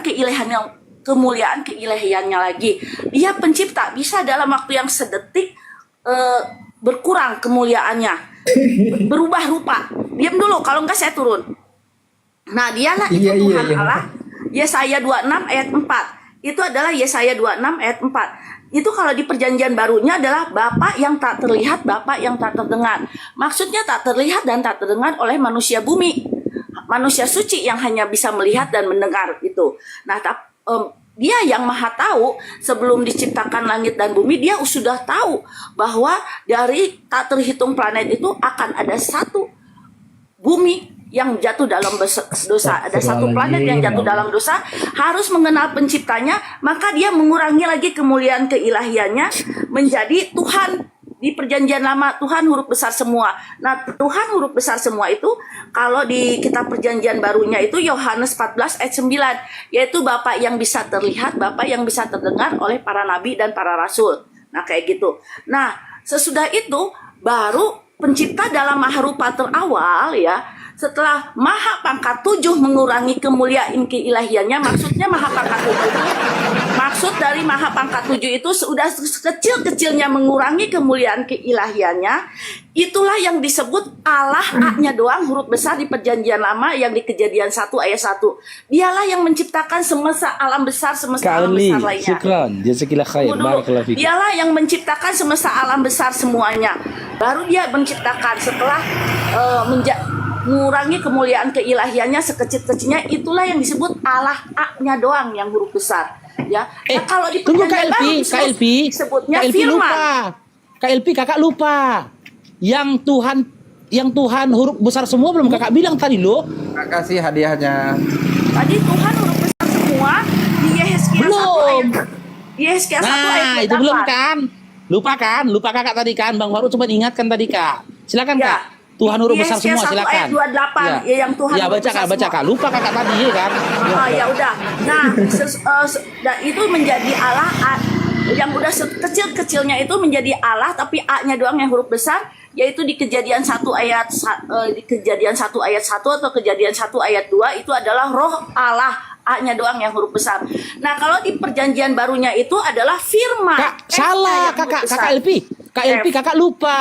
keilahiannya lagi. Dia pencipta, bisa dalam waktu yang sedetik berkurang kemuliaannya, berubah rupa. Diam dulu, kalau enggak saya turun. Nah, dialah itu Tuhan Allah. Yesaya 26 ayat 4. Itu adalah Yesaya 26 ayat 4. Itu kalau di perjanjian barunya adalah Bapa yang tak terlihat, Bapa yang tak terdengar. Maksudnya tak terlihat dan tak terdengar oleh manusia bumi. Manusia suci yang hanya bisa melihat dan mendengar itu. Nah, dia yang maha tahu, sebelum diciptakan langit dan bumi, dia sudah tahu bahwa dari tak terhitung planet itu akan ada satu bumi yang jatuh dalam dosa. Ada satu planet yang jatuh dalam dosa, harus mengenal penciptanya, maka dia mengurangi lagi kemuliaan keilahiannya menjadi Tuhan. Di perjanjian lama Tuhan huruf besar semua. Nah, Tuhan huruf besar semua itu kalau di kitab perjanjian barunya itu Yohanes 14 ayat 9, yaitu Bapa yang bisa terlihat, Bapa yang bisa terdengar oleh para nabi dan para rasul. Nah, kayak gitu. Nah, sesudah itu baru pencipta dalam maharupa terawal ya. Setelah Maha Pangkat 7 mengurangi kemuliaan keilahiannya, maksudnya Maha Pangkat 7 maksud dari Maha Pangkat 7 itu sudah kecil-kecilnya mengurangi kemuliaan keilahiannya. Itulah yang disebut Allah, A-nya doang huruf besar di perjanjian lama yang di Kejadian 1 ayat 1. Dialah yang menciptakan semesta alam besar, semesta alam besar lainnya. Syukran, jazakallah khair, barakallahu fiik. Dialah yang menciptakan semesta alam besar semuanya. Baru dia menciptakan setelah mengurangi kemuliaan keilahiannya sekecil-kecilnya, itulah yang disebut Allah, A-nya doang yang huruf besar. Ya. Nah, kalau di tunggu perjanjian baru disebutnya KLP firman. lupa. KLP kakak lupa. Yang Tuhan yang Tuhan huruf besar semua belum kakak bilang tadi loh. Kasih hadiahnya. Tadi Tuhan huruf besar semua di Yehezkiel 1 Belum. ayat Yehezkiel 1 ayat Nah, 28. itu belum kan? Lupa kakak tadi kan, Bang Farouk coba ingatkan tadi kak. Silakan Ya. kak. Tuhan huruf besar Yehezkiel semua 1 silakan. ayat 28, ya, yang Tuhan Ya huruf baca besar kak, semua. Lupa kakak tadi ya kan. Ya udah. Nah, itu menjadi Allah yang udah kecil-kecilnya itu menjadi Allah, tapi A-nya doang yang huruf besar, yaitu di Kejadian 1 ayat 1 atau Kejadian 1 ayat 2 itu adalah roh Allah, A-nya doang yang huruf besar. Nah, kalau di perjanjian barunya itu adalah firman. Kak, F-nya salah yang huruf kakak besar. LP. Kak LP kakak lupa.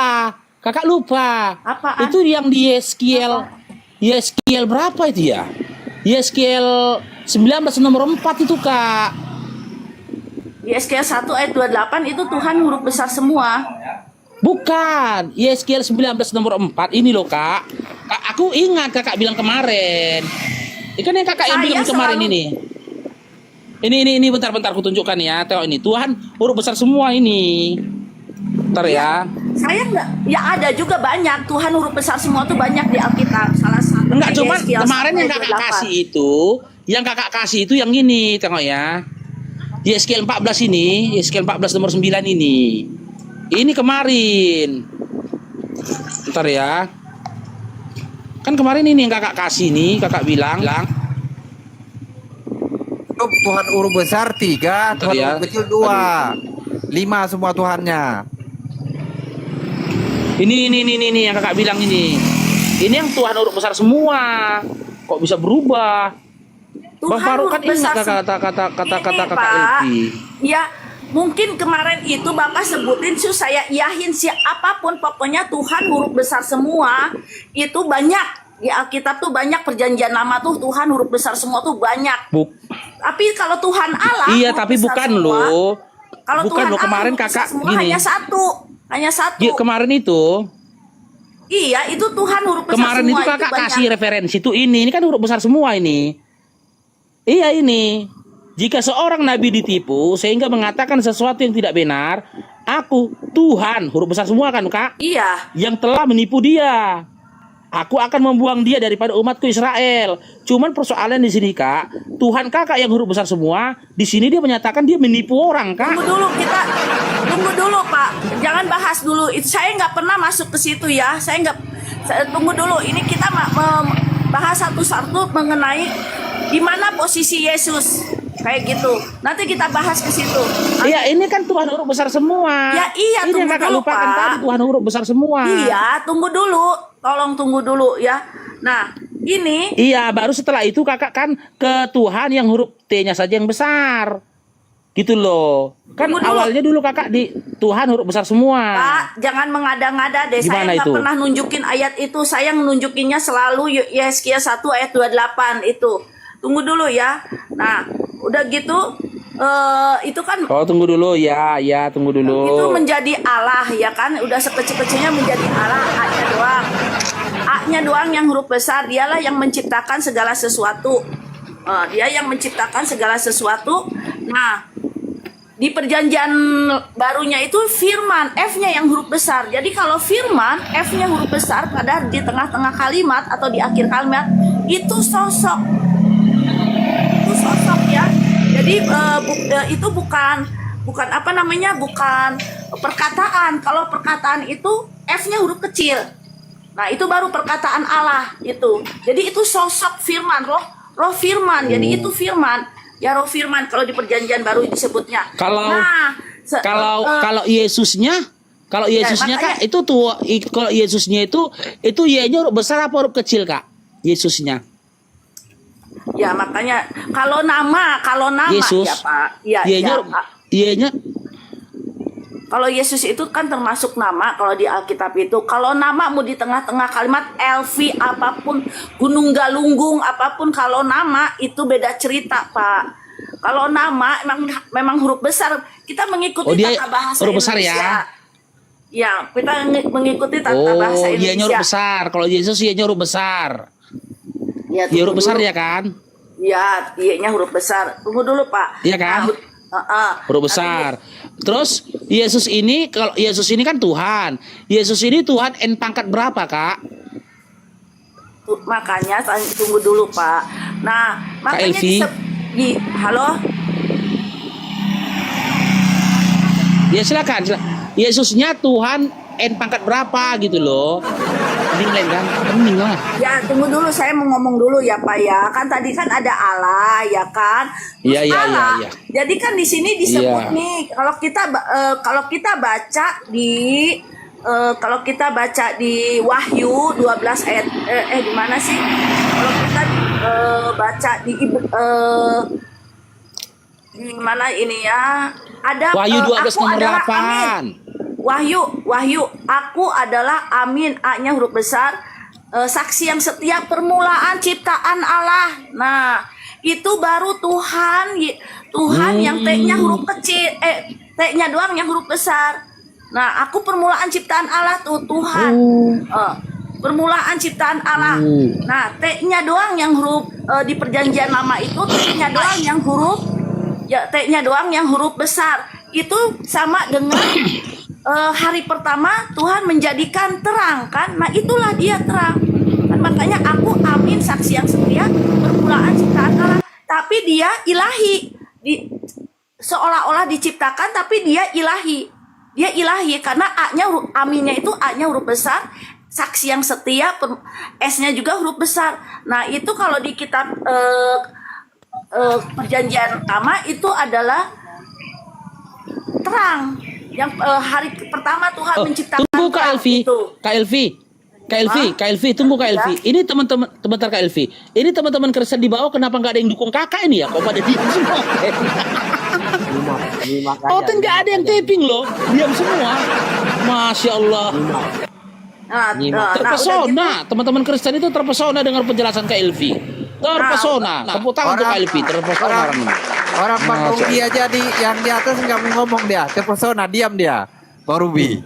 Kakak lupa. Apaan? Itu yang di Yehezkiel berapa itu ya? Yehezkiel 19 nomor 4 itu kak. Yehezkiel 1 ayat 28 itu Tuhan huruf besar semua. Bukan, Yehezkiel 19 nomor 4 ini loh kak. Aku ingat kakak bilang kemarin. Ini kan yang kakak yang Saya bilang kemarin selalu- ini bentar aku tunjukkan ya. Tengok ini, Tuhan huruf besar semua ini. Bentar ya. Saya enggak, ya ada juga banyak Tuhan huruf besar semua tuh banyak di Alkitab. Salah satu Enggak, cuman Yehezkiel kemarin 1 yang ayat kakak 28. kasih itu, yang ini, tengok ya. Yehezkiel 14 ini, Yehezkiel 14 nomor 9 ini. Ini kemarin. Bentar ya. Kan kemarin ini yang kakak kasih nih, kakak bilang. Tuhan huruf besar 3, Tuhan Ya. huruf kecil 2. 5 semua Tuhannya. Ini yang kakak bilang ini. Ini yang Tuhan huruf besar semua. Kok bisa berubah? Bang Farouk kan huruf ingat besar kata Ini, kakak Pak, Elvi. ya mungkin kemarin itu Bapak sebutin saya iyahin siapapun, pokoknya Tuhan huruf besar semua itu banyak di Alkitab tuh, banyak perjanjian lama tuh Tuhan huruf besar semua tuh banyak. Tapi kalau Tuhan Allah Iya, huruf tapi besar bukan semua, loh. kalau Bukan Tuhan loh, kemarin Allah huruf besar kakak semua gini. hanya satu. Ya, kemarin itu Iya, itu Tuhan huruf besar Kemarin semua itu kakak banyak. kasih referensi tuh ini kan huruf besar semua ini. Iya ini. Jika seorang nabi ditipu sehingga mengatakan sesuatu yang tidak benar, aku Tuhan huruf besar semua kan kak? Iya. Yang telah menipu dia. Aku akan membuang dia daripada umatku Israel. Cuman persoalan di sini kak, Tuhan kakak yang huruf besar semua, di sini dia menyatakan dia menipu orang kak. Tunggu dulu Pak, jangan bahas dulu. Itu saya nggak pernah masuk ke situ ya. Tunggu dulu. Ini kita bahas satu-satu mengenai di mana posisi Yesus kayak gitu. Nanti kita bahas ke situ. Iya, ini kan Tuhan huruf besar semua. Ya iya, ini tunggu yang kakak dulu lupakan Pak. tadi Tuhan huruf besar semua. Iya, tunggu dulu. Tolong tunggu dulu ya. Nah, ini. Iya, baru setelah itu kakak kan ke Tuhan yang huruf T-nya saja yang besar. Gitu loh. Kan Tunggu dulu. awalnya dulu kakak di Tuhan huruf besar semua. Pak, jangan mengada-ngada deh. Gimana Saya nggak itu? pernah nunjukin ayat itu. Saya nunjukinnya selalu Yehezkiel 1 ayat 28 itu. Tunggu dulu ya. Nah, udah gitu itu kan Oh, tunggu dulu ya, tunggu dulu. itu menjadi Allah ya kan, udah sekecil-kecilnya menjadi Allah, A-nya doang yang huruf besar, dialah yang menciptakan segala sesuatu. Dia yang menciptakan segala sesuatu. Nah, di perjanjian barunya itu firman, F-nya yang huruf besar. Jadi kalau firman, F-nya huruf besar pada di tengah-tengah kalimat atau di akhir kalimat, itu sosok. Itu sosok ya. Jadi itu bukan apa namanya, bukan perkataan. Kalau perkataan itu F-nya huruf kecil. Nah, itu baru perkataan Allah itu. Jadi itu sosok firman, roh firman. Jadi itu firman. Ya, roh firman kalau di perjanjian baru disebutnya. Kalau Yesusnya makanya- kak itu tuh kalau Yesusnya itu Y-nya huruf besar apa huruf kecil kak? Yesusnya. Ya, makanya kalau nama Yesus. ya Pak. Ya, Y-nya Pak. Y-nya Kalau Yesus itu kan termasuk nama kalau di Alkitab itu. Kalau nama mau di tengah-tengah kalimat, Elvi apapun, Gunung Galunggung apapun, kalau nama itu beda cerita Pak. Kalau nama memang huruf besar. Kita mengikuti dia tata bahasa huruf besar Indonesia. Ya, kita mengikuti tata Oh, bahasa Y-nya Indonesia. huruf besar. Kalau Yesus Y-nya huruf besar. Ya, Y huruf tunggu besar dulu. ya kan? Ya, Y-nya huruf besar. Tunggu dulu Pak. Iya kan? Huruf besar. Terus Yesus ini, kalau Yesus ini kan Tuhan. Yesus ini Tuhan N pangkat berapa, Kak? Makanya tunggu dulu, Pak. Nah, makanya Elvi. halo. Ya silakan. Yesusnya Tuhan N pangkat berapa gitu loh. Mending lain kan? Mending lah. Ya, tunggu dulu, saya mau ngomong dulu ya, Pak ya. Kan tadi kan ada Allah, ya kan? Terus Iya. Allah. Jadi kan di sini disebut Iya. nih, kalau kita baca di Wahyu 12 ayat di mana sih? Kalau kita baca di mana ini ya? Ada Wahyu 12 aku nomor adalah 8. Amin. Wahyu, aku adalah Amin, A-nya huruf besar, saksi yang setia permulaan ciptaan Allah. Nah, itu baru Tuhan yang T-nya huruf kecil, T-nya doang yang huruf besar. Nah, aku permulaan ciptaan Allah tuh, Tuhan. Permulaan ciptaan Allah. Nah, T-nya doang yang huruf di perjanjian lama itu T-nya doang yang huruf T-nya doang yang huruf besar. Itu sama dengan hari pertama Tuhan menjadikan terang kan. Nah, itulah dia terang. Kan makanya aku Amin, saksi yang setia permulaan ciptaan Allah. Tapi dia ilahi. Seolah-olah diciptakan tapi dia ilahi. Dia ilahi karena A-nya Aminnya itu A-nya huruf besar, saksi yang setia, S-nya juga huruf besar. Nah, itu kalau di kitab perjanjian lama itu adalah terang. Yang hari pertama Tuhan menciptakan Tunggu Kak terang Elvi. itu. Kak Elvi, tunggu Kak Elvi. Ini teman-teman, sebentar Kak Elvi. Ini teman-teman Kristen di bawah kenapa nggak ada yang dukung kakak ini ya? Kok pada diam semua? Oten nggak ada yang taping loh, diam semua. Masya Allah. Terpesona, teman-teman Kristen itu terpesona dengar penjelasan Kak Elvi. Terpesona, tepuk tangan untuk Kak Elvi. Terpesona orang ini. Orang Bang Ruby aja yang di atas nggak mau ngomong dia, terpesona, diam dia, Bang Ruby.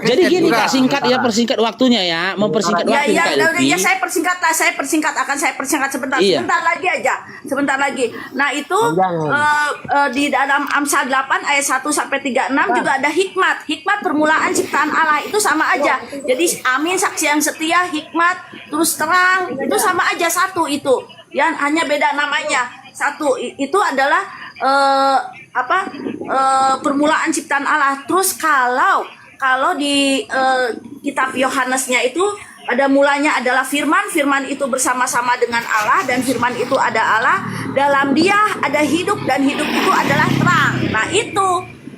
Jadi gini Kak, singkat ya, persingkat waktunya ya, mempersingkat waktu Kak Elvi. Ya, saya persingkat sebentar. Iya. Sebentar lagi. Nah, itu di dalam Amsal 8 ayat 1 sampai 36 juga ada hikmat. Hikmat permulaan ciptaan Allah itu sama aja. Jadi Amin, saksi yang setia, hikmat, terus terang, itu sama aja satu itu. Yang hanya beda namanya. Satu itu adalah permulaan ciptaan Allah. Terus kalau di kitab Yohanesnya itu ada mulanya adalah firman itu bersama-sama dengan Allah dan firman itu ada Allah, dalam dia ada hidup dan hidup itu adalah terang. Nah, itu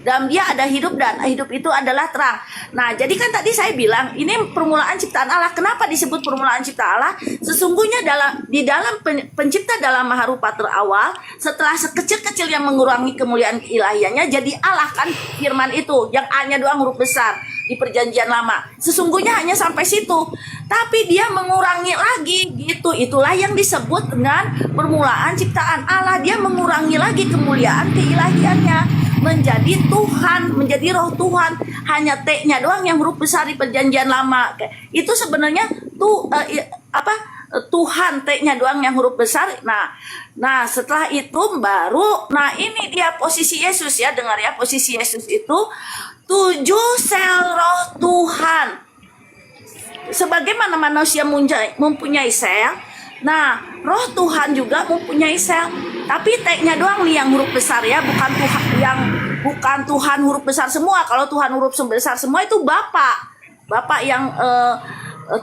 dalam dia ada hidup dan hidup itu adalah terang. Nah, jadi kan tadi saya bilang ini permulaan ciptaan Allah. Kenapa disebut permulaan ciptaan Allah? Sesungguhnya di dalam pencipta dalam maharupa terawal, setelah sekecil-kecil yang mengurangi kemuliaan keilahiannya, jadi Allah kan firman itu yang A-nya doang huruf besar di perjanjian lama. Sesungguhnya hanya sampai situ. Tapi dia mengurangi lagi gitu. Itulah yang disebut dengan permulaan ciptaan Allah. Dia mengurangi lagi kemuliaan keilahiannya. Menjadi Tuhan, menjadi roh Tuhan. Hanya T-nya doang yang huruf besar di perjanjian lama. Itu sebenarnya Tuhan, T-nya doang yang huruf besar. Nah, setelah itu baru, nah ini dia posisi Yesus ya, dengar ya, posisi Yesus itu 7 sel roh Tuhan. Sebagaimana manusia mempunyai sel, nah roh Tuhan juga mempunyai sel. Tapi T-nya doang nih yang huruf besar ya, bukan Tuhan huruf besar semua. Kalau Tuhan huruf besar semua itu Bapak yang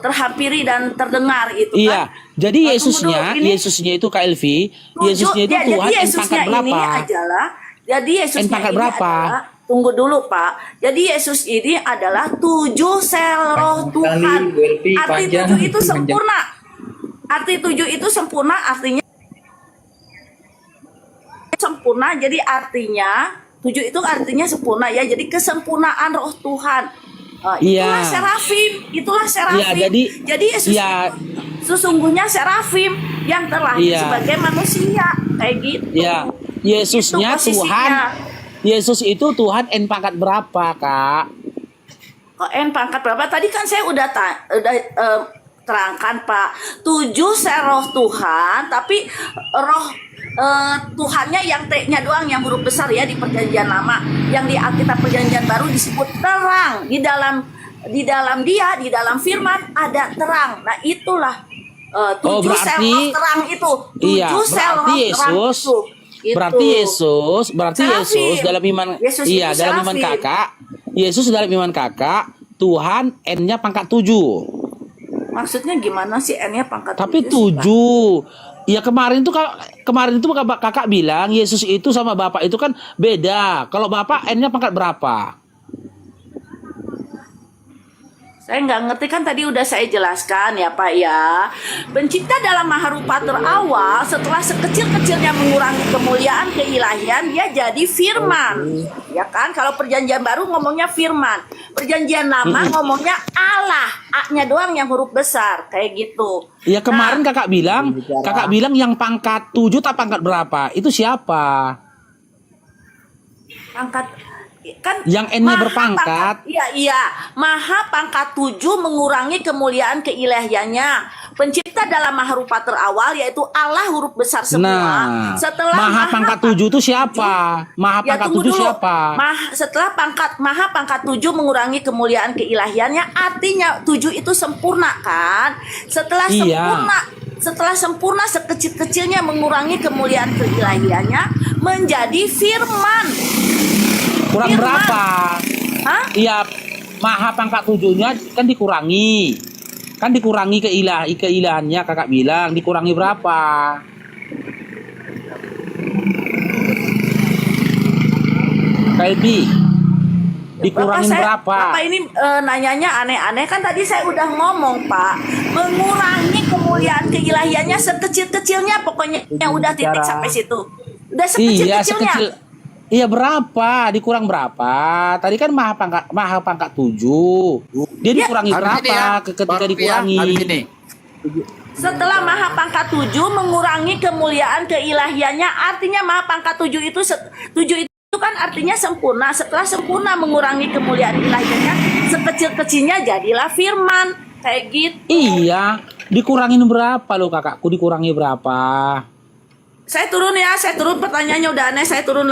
terhampiri dan terdengar itu kan. Iya. Jadi Yesusnya itu Kak Elvi, Yesusnya itu Tuhan N pangkat berapa? Jadi Yesusnya N pangkat ini berapa? adalah, tunggu dulu Pak. Jadi Yesus ini adalah 7 sel roh Tuhan. Arti 7 itu sempurna. Arti 7 itu sempurna, artinya sempurna. Jadi artinya 7 itu artinya sempurna ya. Jadi kesempurnaan roh Tuhan. Itulah serafim. Iya, jadi Yesus sesungguhnya serafim yang terlahir sebagai manusia kayak gitu. Iya. Yesusnya Tuhan. Yesus itu Tuhan N pangkat berapa, Kak? Kok N pangkat berapa? Tadi kan saya udah terangkan, Pak. 7 sel roh Tuhan, tapi Tuhannya yang T-nya doang yang huruf besar ya di Perjanjian Lama. Yang di Alkitab Perjanjian Baru disebut terang. Di dalam firman ada terang. Nah, itulah tujuh sel roh terang itu. Tujuh sel roh terang itu. Gitu. Berarti Yesus dalam iman dalam iman kakak. Yesus dalam iman kakak, Tuhan N-nya pangkat 7. Maksudnya gimana sih N-nya pangkat 7? Tapi 7. Ya kemarin itu kakak bilang Yesus itu sama Bapak itu kan beda. Kalau Bapak N-nya pangkat berapa? Saya nggak ngerti, kan tadi udah saya jelaskan ya Pak ya. Pencipta dalam maharupa terawal setelah sekecil-kecilnya mengurangi kemuliaan keilahian, dia jadi firman. Ya kan, kalau perjanjian baru ngomongnya firman. Perjanjian lama ngomongnya Allah. A-nya doang yang huruf besar, kayak gitu. Ya kemarin kakak bilang yang pangkat 7 atau pangkat berapa? Itu siapa? Pangkat kan yang N-nya berpangkat. Iya. Maha pangkat 7 mengurangi kemuliaan keilahiannya. Pencipta dalam maharupa terawal yaitu Allah huruf besar semua. Nah, setelah maha pangkat 7 itu siapa? Maha pangkat 7 siapa? Setelah maha pangkat 7 mengurangi kemuliaan keilahiannya, artinya 7 itu sempurna kan? Setelah sempurna sekecil-kecilnya mengurangi kemuliaan keilahiannya menjadi firman. Kurang berapa? Hah? Iya, maha pangkat 7-nya kan dikurangi. Kan dikurangi keilahannya kakak bilang. Dikurangi berapa? Kalbi. Dikurangin berapa? Bapak ini nanyanya aneh-aneh, kan tadi saya udah ngomong Pak. Mengurangi kemuliaan keilahiannya sekecil-kecilnya, pokoknya yang udah titik sampai situ. Udah sekecil-kecilnya. Iya berapa? Dikurang berapa? Tadi kan maha pangkat 7. Dia dikurangi berapa ketika dikurangi? Setelah maha pangkat 7 mengurangi kemuliaan keilahiannya, artinya maha pangkat 7 itu 7 itu kan artinya sempurna. Setelah sempurna mengurangi kemuliaan ilahiannya, sekecil-kecilnya jadilah firman. Kayak gitu. Iya, dikurangin berapa lo kakakku? Dikurangi berapa? Saya turun, pertanyaannya udah aneh, saya turun.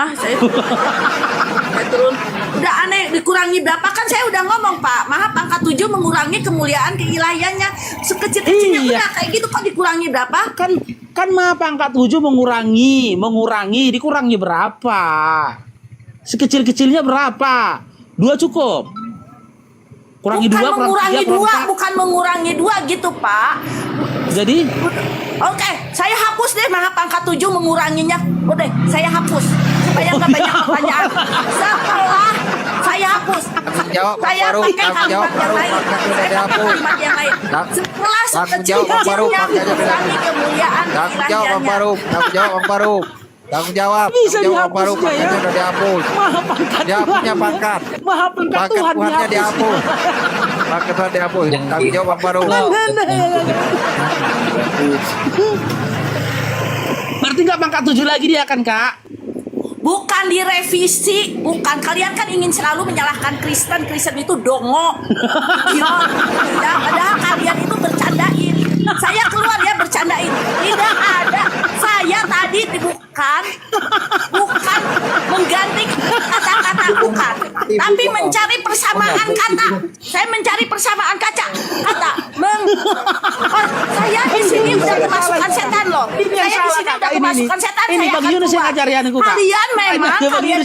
Udah aneh, dikurangi berapa, kan saya udah ngomong Pak. Maha pangkat 7 mengurangi kemuliaan keilahiannya sekecil-kecilnya. Udah kayak gitu, kok dikurangi berapa? Kan maha pangkat 7 mengurangi, dikurangi berapa? Sekecil-kecilnya berapa? 2 cukup. Bukan mengurangi 2 gitu Pak. Jadi oke, saya hapus deh maha pangkat 7 menguranginya. Udah, saya hapus supaya nggak banyak pertanyaan. Setelah saya hapus, saya pakai kalimat yang lain. Setelah sekecil-kecilnya mengurangi kemuliaan keilahiannya. Tanggung jawab. Bisa dihapus baru ya? Udah dihapus. Dia punya pangkat. Maha pangkat Tuhannya dihapus. Pangkat Tuhan dihapus. Tanggung jawab baru. Berarti nggak pangkat 7 lagi dia kan Kak? Bukan direvisi, bukan. Kalian kan ingin selalu menyalahkan Kristen itu dongo. Ya, padahal kalian itu bercandain. Saya keluar ya bercandain. Tidak ada. Saya tadi bukan mengganti kata-kata bukan, tapi mencari persamaan kata. Saya mencari persamaan kata. Saya di sini udah kemasukan setan loh. Saya di sini udah kemasukan setan. Ini Saya Bang Yunus yang ngajarian aku Kak. Kalian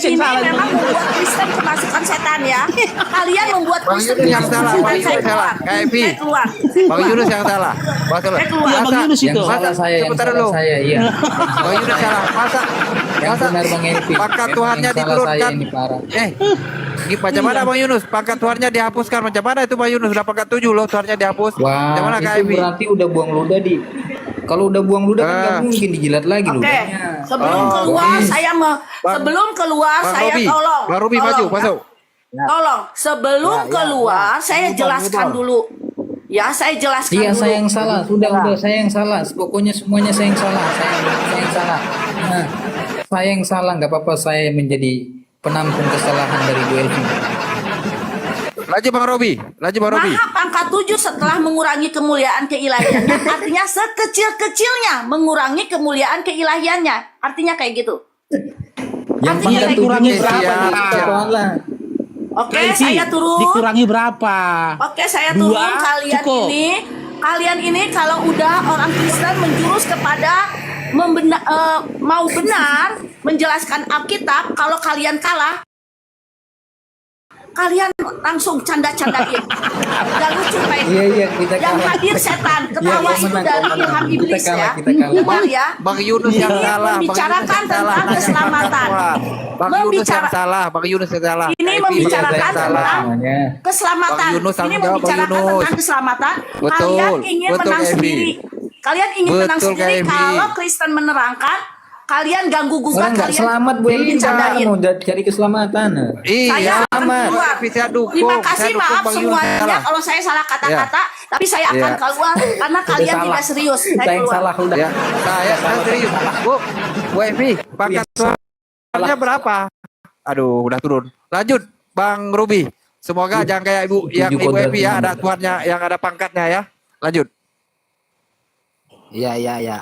ini memang membuat Kristen kemasukan setan ya. Kalian membuat Kristen yang salah. Saya keluar. Bang Yunus yang salah. Saya keluar. Bang Yunus itu. Sebentar dulu. Iya. Bang Yunus salah. Masa benar Bang Epi. pangkat Tuhannya diturunkan? Ini macam mana Bang Yunus? Pangkat Tuhannya dihapuskan. Macam mana itu Bang Yunus? Udah pangkat 7 loh, Tuhannya dihapus. Wah, macam mana Kak itu Evi? berarti udah buang ludah di. Kalau udah buang ludah kan nggak mungkin dijilat lagi ludahnya. Sebelum keluar saya tolong. Bang Ruby maju, masuk. Tolong, sebelum keluar saya jelaskan dulu. Ya, saya jelaskan dulu. Iya, saya yang salah. Sudah, saya yang salah. Pokoknya semuanya saya yang salah. Saya yang salah. Nah, saya yang salah. Nggak apa-apa saya menjadi penampung kesalahan dari Bu Elvi. Laju Bang Robi. Maha pangkat 7 setelah mengurangi kemuliaan keilahiannya. Artinya sekecil-kecilnya mengurangi kemuliaan keilahiannya. Artinya kayak gitu. Yang Artinya pangkat kayak dikurangi gitu. berapa? Allah. Oke, Tracy, saya turun. dikurangi berapa? Oke, saya turun. Dua, cukup. Kalian ini kalau udah orang Kristen menjurus kepada mau benar menjelaskan Alkitab, kalau kalian kalah, kalian langsung canda-candain. Gak lucu kayak gitu. Iya, kita Yang kalah. hadir setan, ketawa Iya, itu menang, dari menang. ilham Kita iblis kalah, ya. kita kalah. Dengar ya. Bang Yunus yang Ini salah. membicarakan tentang keselamatan. Bang Yunus yang salah. Bang Yunus yang salah. Ini membicarakan yang salah. tentang Semuanya. keselamatan. Bang Yunus, Ini tanggung jawab, Bang membicarakan Yunus. tentang keselamatan. Betul, Kalian ingin betul, menang Kak Evi. sendiri. Kalian ingin menang Betul, sendiri. Kak Evi. Kalau Kristen menerangkan, kalian ganggu Orang gugat, nggak kalian selamat Bu Evi, dicandain. mau cari keselamatan. Iya, Saya akan aman. keluar. Saya dukung. Terima Saya kasih, dukung maaf Bang Yunus semuanya salah. kalau saya salah kata-kata, tapi saya akan Iya. keluar karena kalian salah. tidak serius. Saya Kita yang keluar. salah udah. Ya, saya serius. Bu Evi, pangkat suaranya berapa? Aduh, udah turun. Lanjut, Bang Ruby. Semoga jangan kayak Ibu yang Tujuh Ibu Evi ya, kodrat ada tuannya yang ada pangkatnya ya. Lanjut. Iya.